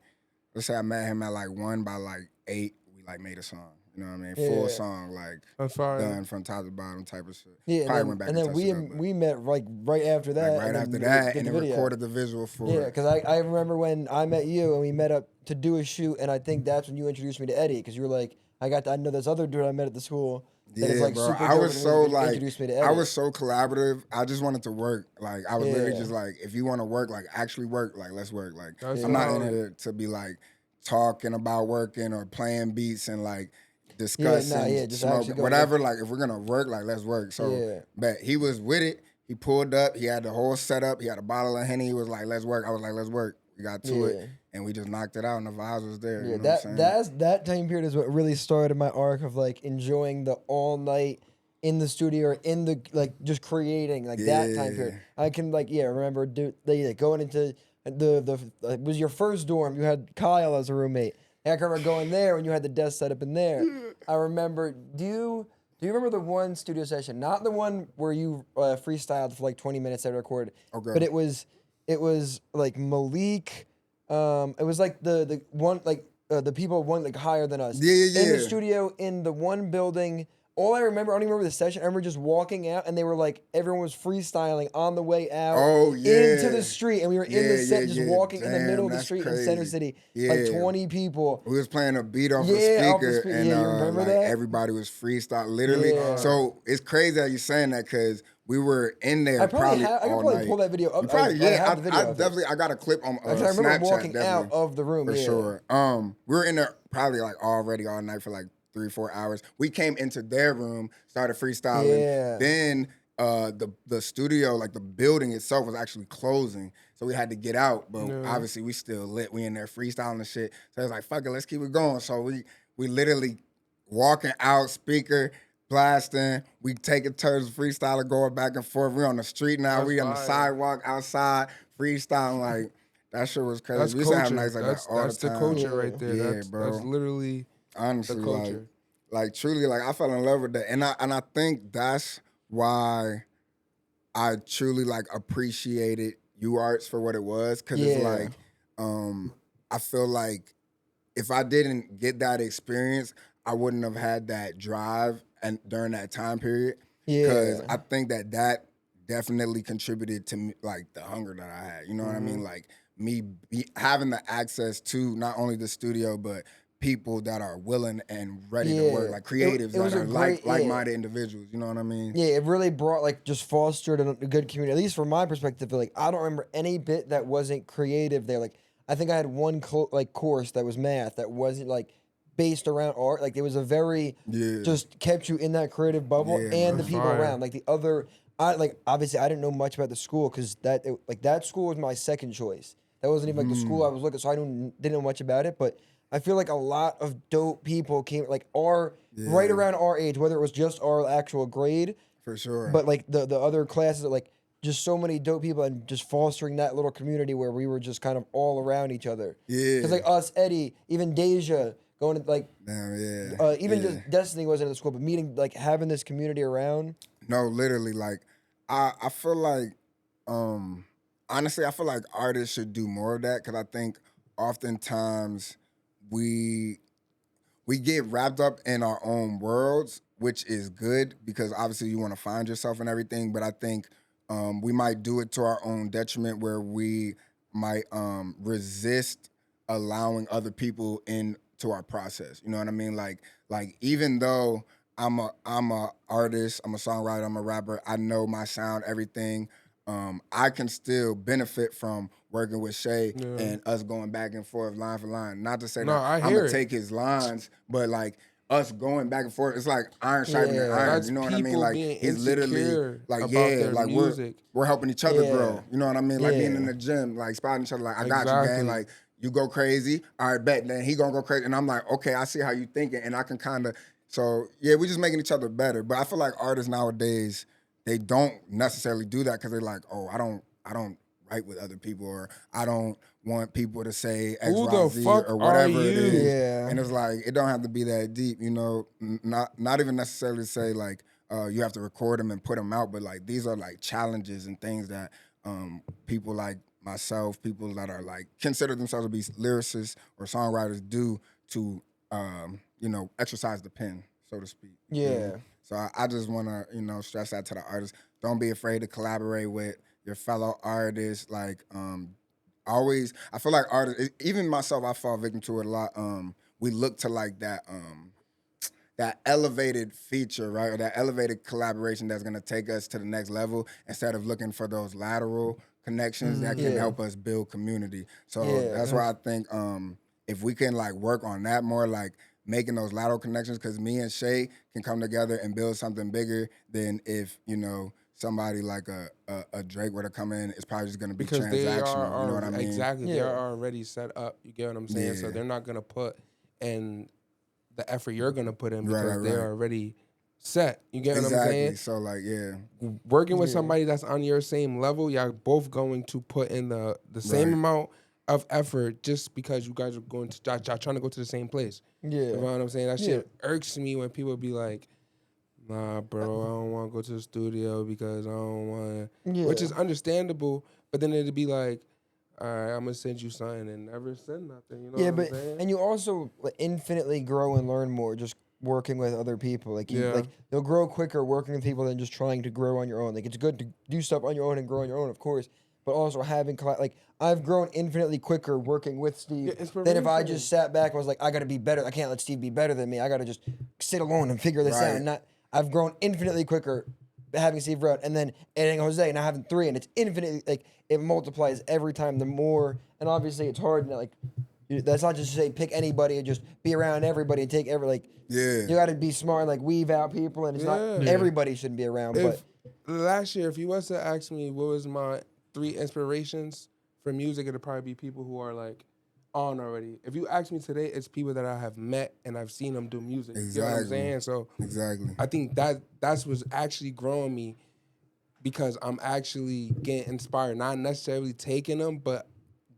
I met him at like 1 by like 8, we like made a song. You know what I mean? Full Yeah. song, like That's fire. done from top to bottom type of shit. Yeah, Probably and went back then, and touched it up, but, we met like right after that. like, right and then after we that, did and the then video. recorded the visual for Yeah, it. because I remember when I met you and we met up to do a shoot, and I think that's when you introduced me to Eddie, because you were like, I know this other dude I met at the school that is like bro. super I dope, was and so he like, introduced me to Eddie. I was so collaborative. I just wanted to work. Like I was literally Yeah. just like, if you want to work, like actually work, like let's work. Like That's I'm not in hard. it to be like talking about working or playing beats and like discussing just smoke, actually go whatever. Like if we're gonna work, like let's work. So, Yeah. but he was with it. He pulled up. He had the whole setup. He had a bottle of Henny. He was like, let's work. I was like, let's work. We got to Yeah. it, and we just knocked it out, and the vibes was there. Yeah, you know what I'm saying? that time period is what really started my arc of like enjoying the all night in the studio or in the like just creating like that time period. I can remember going into the it was your first dorm. You had Kyle as a roommate. And I can remember going there when you had the desk set up in there. I remember. Do you remember the one studio session? Not the one where you freestyled for like 20 minutes that I recorded. Okay. But it was like Malik. It was like the one like the people one like higher than us. Yeah. In the studio in the one building all I remember, I don't even remember the session. I remember just walking out, and they were like, everyone was freestyling on the way out Oh, yeah. into the street, and we were in the set, just walking in the middle of the That's street in Center crazy. City, Yeah. like 20 people. We was playing a beat off Yeah, the off the speaker, speaker. and Yeah, you remember like that? everybody was freestyle, literally. Yeah. So it's crazy that you're saying that because we were in there I probably probably I could all probably night. pull that video up. You probably, I yeah. have the video I of it. definitely, I got a clip on Because I remember Snapchat. walking definitely, out of the room. for Yeah. sure. We were in there probably like already all night for like 3-4 hours. We came into their room, started freestyling. Yeah. Then the studio, like the building itself, was actually closing, so we had to get out. But obviously, we still lit. We in there freestyling and shit. So it was like, fuck it, let's keep it going. So we literally walking out, speaker blasting. We taking turns freestyling, going back and forth. We on the street now. We on the sidewalk outside freestyling. Like that shit was crazy. That's we used to have culture. nights like that all That's the the time. culture right there. Yeah, That's, bro. That's literally Honestly, the culture. like truly, like I fell in love with that, and I think that's why I truly like appreciated UArts for what it was, because it's Yeah. like I feel like if I didn't get that experience, I wouldn't have had that drive and during that time period. Because Yeah. I think that definitely contributed to me, like the hunger that I had. You know what I mean? Like having the access to not only the studio but people that are willing and ready to work, like creatives It was that a are great- like-minded individuals. You know what I mean? Yeah, it really brought like just fostered a good community. At least from my perspective, like I don't remember any bit that wasn't creative there. Like I think I had one course that was math that wasn't like based around art. Like it was a very just kept you in that creative bubble Yeah, and the that's people fire. around. Like the other, obviously I didn't know much about the school because that school was my second choice. That wasn't even like the school I was looking, so I didn't know much about it. But I feel like a lot of dope people came like right around our age, whether it was just our actual grade, For sure. but like the other classes are like just so many dope people and just fostering that little community where we were just kind of all around each other. Yeah. Because like us, Eddie, even Deja, going to like Damn, yeah. even just Destiny wasn't in the school, but meeting like having this community around. No, literally, like I feel like honestly, I feel like artists should do more of that, because I think oftentimes we get wrapped up in our own worlds, which is good because obviously you want to find yourself and everything. But I think we might do it to our own detriment, where we might resist allowing other people into our process. You know what I mean? Like even though I'm a artist, I'm a songwriter, I'm a rapper, I know my sound, everything. I can still benefit from working with Shay and us going back and forth line for line. Not to say that I'm gonna take his lines, but like us going back and forth, it's like iron sharpening iron. That's You know what I mean? people like being it's literally insecure like about yeah, their like music. we're helping each other Yeah. grow. You know what I mean? Like being Yeah. in the gym, like spotting each other. Like I got you, Exactly. gang. Like you go crazy, all right, bet. Then he gonna go crazy, and I'm like, okay, I see how you thinking, and I can kind of. So yeah, we're just making each other better. But I feel like artists nowadays, they don't necessarily do that because they're like, oh, I don't write with other people, or I don't want people to say X, Who Y, the Z, fuck or whatever are it you? is. Yeah. And it's like it don't have to be that deep, you know. Not even necessarily say like you have to record them and put them out, but like these are like challenges and things that people like myself, people that are like consider themselves to be lyricists or songwriters do to exercise the pen, so to speak. you Yeah. know? So I just want to stress that to the artists. Don't be afraid to collaborate with your fellow artists. Like always, I feel like artists, even myself, I fall victim to it a lot. We look to like that elevated feature, right? Or that elevated collaboration that's gonna take us to the next level, instead of looking for those lateral connections that can help us build community. So that's why I think if we can like work on that more, like making those lateral connections, because me and Shay can come together and build something bigger than if, somebody like a Drake were to come in, it's probably just gonna be Because transactional. they are you know what I mean? exactly. They Yeah. are already set up. You get what I'm saying? So Yeah. they're not gonna put in the effort you're gonna put in Right, because right, they're right. already set. You get what I'm Exactly. saying? So like, yeah. Working with somebody that's on your same level, y'all both going to put in the same Right. amount of effort just because you guys are going to y'all trying to go to the same place. Yeah. You know what I'm saying? That shit irks me when people be like, nah, bro, I don't want to go to the studio because I don't want to. Which is understandable, but then it'd be like, all right, I'm going to send you something and never send nothing. You know what I'm saying? And you also like, infinitely grow and learn more just working with other people. Like Yeah. like you'll grow quicker working with people than just trying to grow on your own. Like it's good to do stuff on your own and grow on your own, of course, but also having like I've grown infinitely quicker working with Steve than if I just sat back and was like, I got to be better. I can't let Steve be better than me. I got to just sit alone and figure this out. Right. And not I've grown infinitely quicker having Steve around and then adding Jose, now having 3, and it's infinitely like it multiplies every time the more. And obviously it's hard and like that's not just to say pick anybody and just be around everybody and take Yeah. you got to be smart and like weave out people, and it's not everybody shouldn't be around. But Last year, if you was to ask me what was my 3 inspirations for music, it'd probably be people who are like on already. If you ask me today, it's people that I have met and I've seen them do music. Exactly. You know what I'm saying? So Exactly. I think that's what's actually growing me, because I'm actually getting inspired, not necessarily taking them, but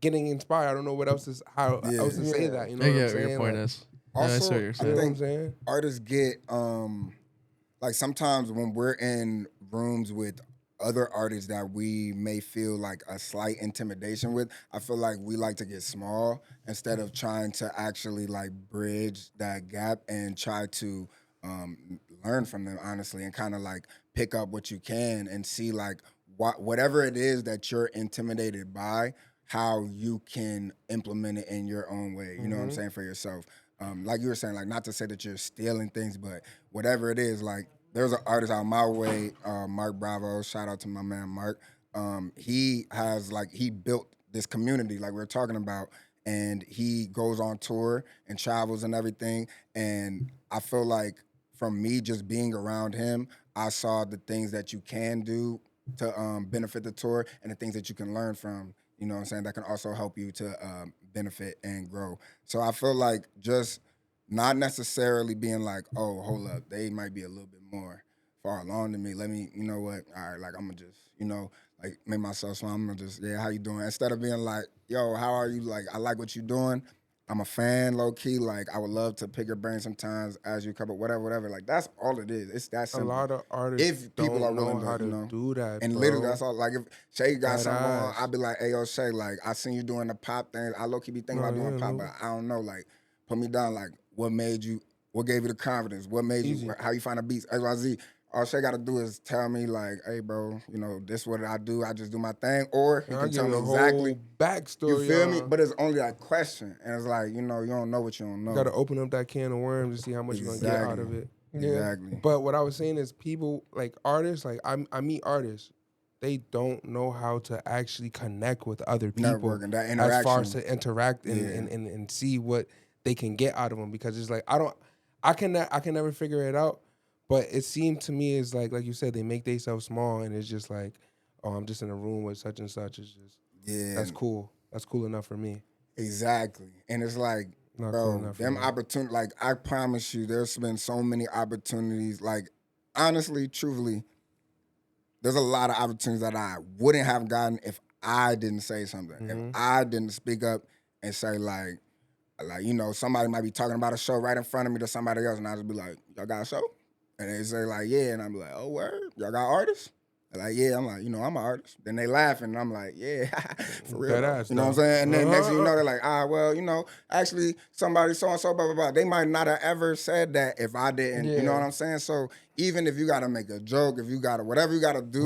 getting inspired. I don't know what else is else to say that. You know I what I'm get what saying? your point Like, is. Yeah, I see Also, what you're I saying. You know what I'm think saying? artists get like sometimes when we're in rooms with other artists that we may feel like a slight intimidation with, I feel like we like to get small instead of trying to actually like bridge that gap and try to learn from them honestly, and kind of like pick up what you can and see like whatever it is that you're intimidated by, how you can implement it in your own way. You know what I'm saying, for yourself. Like you were saying, like not to say that you're stealing things, but whatever it is, like there's an artist out my way, Mark Bravo. Shout out to my man Mark. He built this community like we were talking about, and he goes on tour and travels and everything. And I feel like from me just being around him, I saw the things that you can do to benefit the tour and the things that you can learn from. You know what I'm saying? That can also help you to benefit and grow. So I feel like just not necessarily being like, oh, hold up, they might be a little bit more far along than me. Let me, you know what? All right, like I'm gonna just, like make myself smile. I'm gonna just, yeah, how you doing? Instead of being like, yo, how are you? Like, I like what you're doing. I'm a fan, low key. Like, I would love to pick your brain sometimes as you cover, whatever. Like, that's all it is. It's that A simple. lot of artists If people are don't willing know how to, to do that, and bro. literally, that's all. Like, if Shay got That something on, ass. I'd be like, hey, yo, Shay, like, I seen you doing the pop thing. I low-key be thinking about doing pop, but I don't know. Like, put me down. Like, what gave you the confidence? What made you, how you find the beats, XYZ. All Shay got to do is tell me, like, hey, bro, this what I do. I just do my thing. Or he I can give tell me a exactly. whole backstory. You feel me? But it's only that question. And it's like, you don't know what you don't know. You got to open up that can of worms to see how much you're going to get out of it. Exactly. But what I was saying is people, like artists, like I meet artists, they don't know how to actually connect with other people. Networking, that as far interaction. as to interact and see what they can get out of them. Because it's like, I can never figure it out. But it seemed to me is like you said, they make themselves small, and it's just like, oh, I'm just in a room with such and such. It's just, that's cool. That's cool enough for me. Exactly. And it's like, Not bro, cool enough for them me. opportunities, like, I promise you, there's been so many opportunities. Like, honestly, truthfully, there's a lot of opportunities that I wouldn't have gotten if I didn't say something. If I didn't speak up and say, like, somebody might be talking about a show right in front of me to somebody else, and I just be like, y'all got a show? And they say, like, yeah. And I'm like, oh, word? Y'all got artists? They're like, yeah. I'm like, I'm an artist. Then they laughing, and I'm like, yeah, for real. That ass, You know what I'm though. saying? And then next thing you know, they're like, well, actually, somebody so-and-so, blah, blah, blah. They might not have ever said that if I didn't. You know what I'm saying? So even if you got to make a joke, if you got to, whatever you got to do,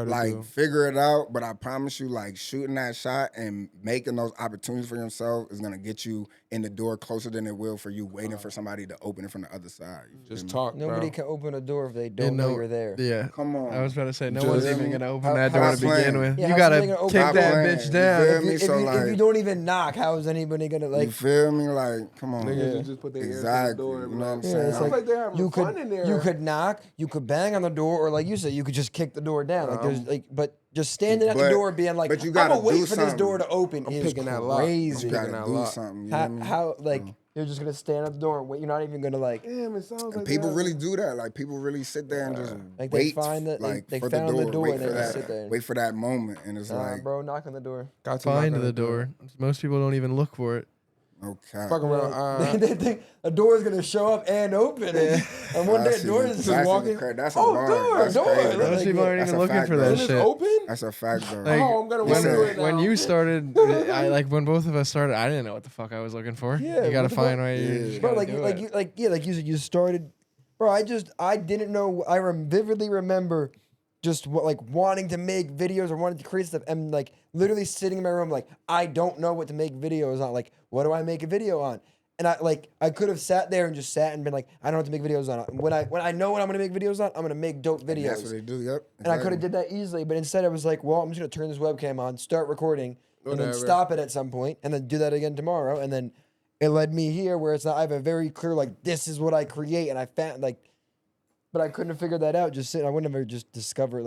like, figure it out. But I promise you, like, shooting that shot and making those opportunities for yourself is going to get you in the door closer than it will for you waiting for somebody to open it from the other side. Just talk, nobody bro. can open a door if they don't know you're there. Yeah. Come on. I was about to say, no Just- one's even going to open that how- door how- to begin with. Yeah, You how's got to somebody gonna kick open that playing? bitch You down. feel me? So, If you like- don't even knock, how is anybody gonna like? You feel me? Like, come on. Niggas just put their ears to the Exactly. door You and know be what I'm like, saying? it's sounds like they're having you fun could in there. you could knock, you could bang on the door, or like you said, you could just kick the door down. Like there's like, but just standing at the But- door, being like, but you I'm gotta gonna wait do for this door to something. open. I'm is picking that lock. I'm crazy. You picking gotta that do lock. something. You know what I mean? How like you're just gonna stand at the door and wait? You're not even gonna like. Damn, it sounds like People they're really having- do that. Like, people really sit there and just Like, they wait, find the- like, they for found the door wait and for they just that, sit there. wait for that moment, and it's Nah, like, bro, knock on the door. Got to Find knock on the door. Most people don't even look for it. Okay. Fuck around. They think a door is gonna show up and open, and one day a door is just walking. That's a Oh, bar. door, That's door. crazy. Like, Most people aren't That's even a looking fact, for bro. that Is this shit. open? That's a fact, though. Like, Oh, I'm gonna walk through it now. when you started, I like when both of us started. I didn't know what the fuck I was looking for. Yeah, you gotta what the find fuck? right. You Yeah. just Bro, gotta do it. like you said, you started, bro. I didn't know. I vividly remember just wanting to make videos or wanting to create stuff, and like literally sitting in my room, like I don't know what to make videos on. Like, what do I make a video on? And I could have sat there and just sat and been like, I don't know what to make videos on. When I know what I'm gonna make videos on, I'm gonna make dope videos. That's what they do. Yep. And I could have did that easily, but instead I was like, well, I'm just gonna turn this webcam on, start recording, and then Whatever. stop it at some point, and then do that again tomorrow. And then it led me here where it's not. I have a very clear this is what I create, and I found but I couldn't have figured that out. Just sitting, I wouldn't have ever just discovered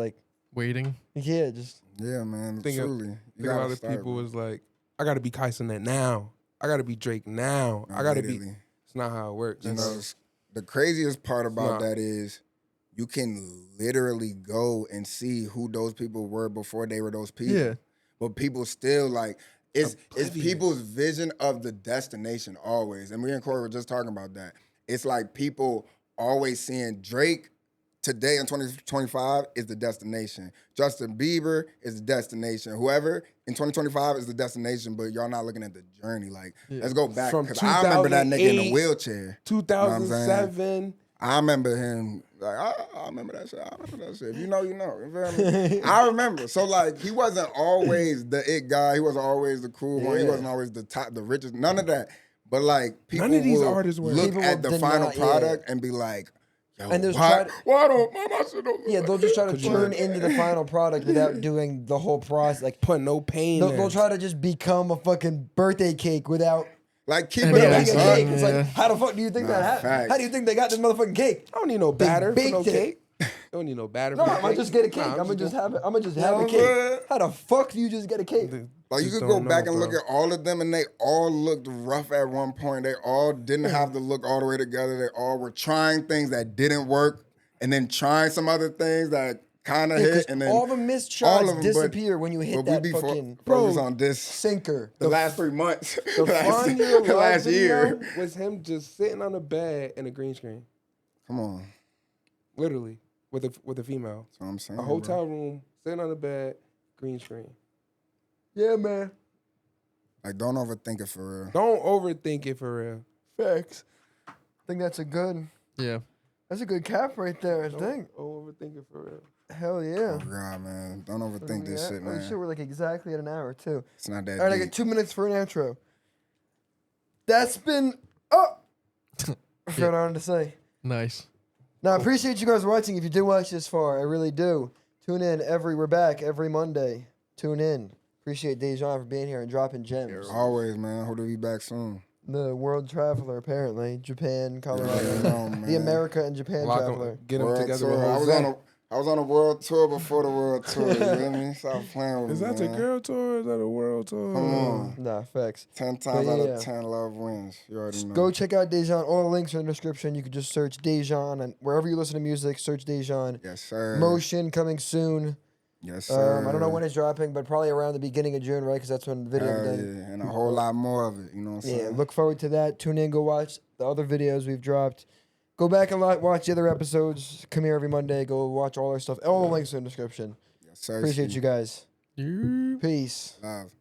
Waiting. just. Yeah, man. Think truly. Think a lot of people was like, I gotta be Kyson now. I gotta be Drake now. I gotta be. Immediately. It's not how it works. You know, the craziest part about that is you can literally go and see who those people were before they were those people. Yeah. But people still it's Oblivious. people's vision of the destination always. And me and Corey were just talking about that. It's like people always seeing Drake today in 2025 is the destination. Justin Bieber is the destination. Whoever in 2025 is the destination, but y'all not looking at the journey. Let's go back. From Because I remember that nigga in a 2008, wheelchair. 2007. I remember him. I remember that shit. I remember that shit. If you know, you know. You feel me? I remember. So he wasn't always the it guy. He wasn't always the cool one. He wasn't always the top, the richest. None of that. But people None of these will artists were. look People at will the final deny- product and be like, yo, And there's why don't my shit don't look Yeah, like they'll just that? try to turn into the final product without doing the whole process. Put no pain They'll there. try to just become a fucking birthday cake without Keep And it being yeah, a up, cake. son. It's Yeah. like, how the fuck do you think that happened? facts. How do you think they got this motherfucking cake? I don't need no batter for no baked it. cake. I don't need no batter No, for no I'm gonna cake. just get a cake. Nah, I'm gonna just have it. I'm gonna just You have know a what I'm saying? cake. How the fuck do you just get a cake? You Just could don't go know, back and look bro. at all of them, and they all looked rough at one point. They all didn't have to look all the way together. They all were trying things that didn't work, and then trying some other things that kind of Yeah, 'cause hit, and then all the missed all shots of them, disappear when you hit but that we be fucking focused on this sinker. the last 3 months, The Find Your Love last video year. was him just sitting on a bed in a green screen, Come on, literally with a female. that's what I'm saying. A hotel room, sitting on a bed, green screen. Yeah, man. Don't overthink it for real. Don't overthink it for real. Facts. I think that's a good cap right there. I think. Don't overthink it for real. Hell yeah. Oh God, man, don't overthink this shit, Oh shit, man. we're exactly at an hour too. It's not that All right, I deep. got 2 minutes for an outro. That's been I forgot what I wanted to say. Nice. Now, I appreciate you guys watching. If you did watch this far, I really do. Tune in we're back every Monday. Tune in. Appreciate DaJohn for being here and dropping gems. Always, man. Hope to be back soon. The world traveler, apparently. Japan, Colorado. No, The man. America and Japan Lock 'em- traveler. get them World together tour. with Jose. I was on a world tour before the world tour. You feel me? Stop playing with Is me, that a man. girl tour or is that a world tour? Come on. Nah, facts. 10 times But out yeah. of 10, love wins. You already know. Go check out DaJohn. All the links are in the description. You can just search DaJohn, and wherever you listen to music, search DaJohn. Yes, sir. Motion coming soon. Yes, sir. I don't know when it's dropping, but probably around the beginning of June, right? Because that's when the video. Hell Then. yeah. And a whole lot more of it. You know what I'm Yeah, saying? look forward to that. Tune in, go watch the other videos we've dropped. Go back and watch the other episodes. Come here every Monday. Go watch all our stuff. All the links are in the description. Yes, sir. Appreciate you guys. You. Peace. Love.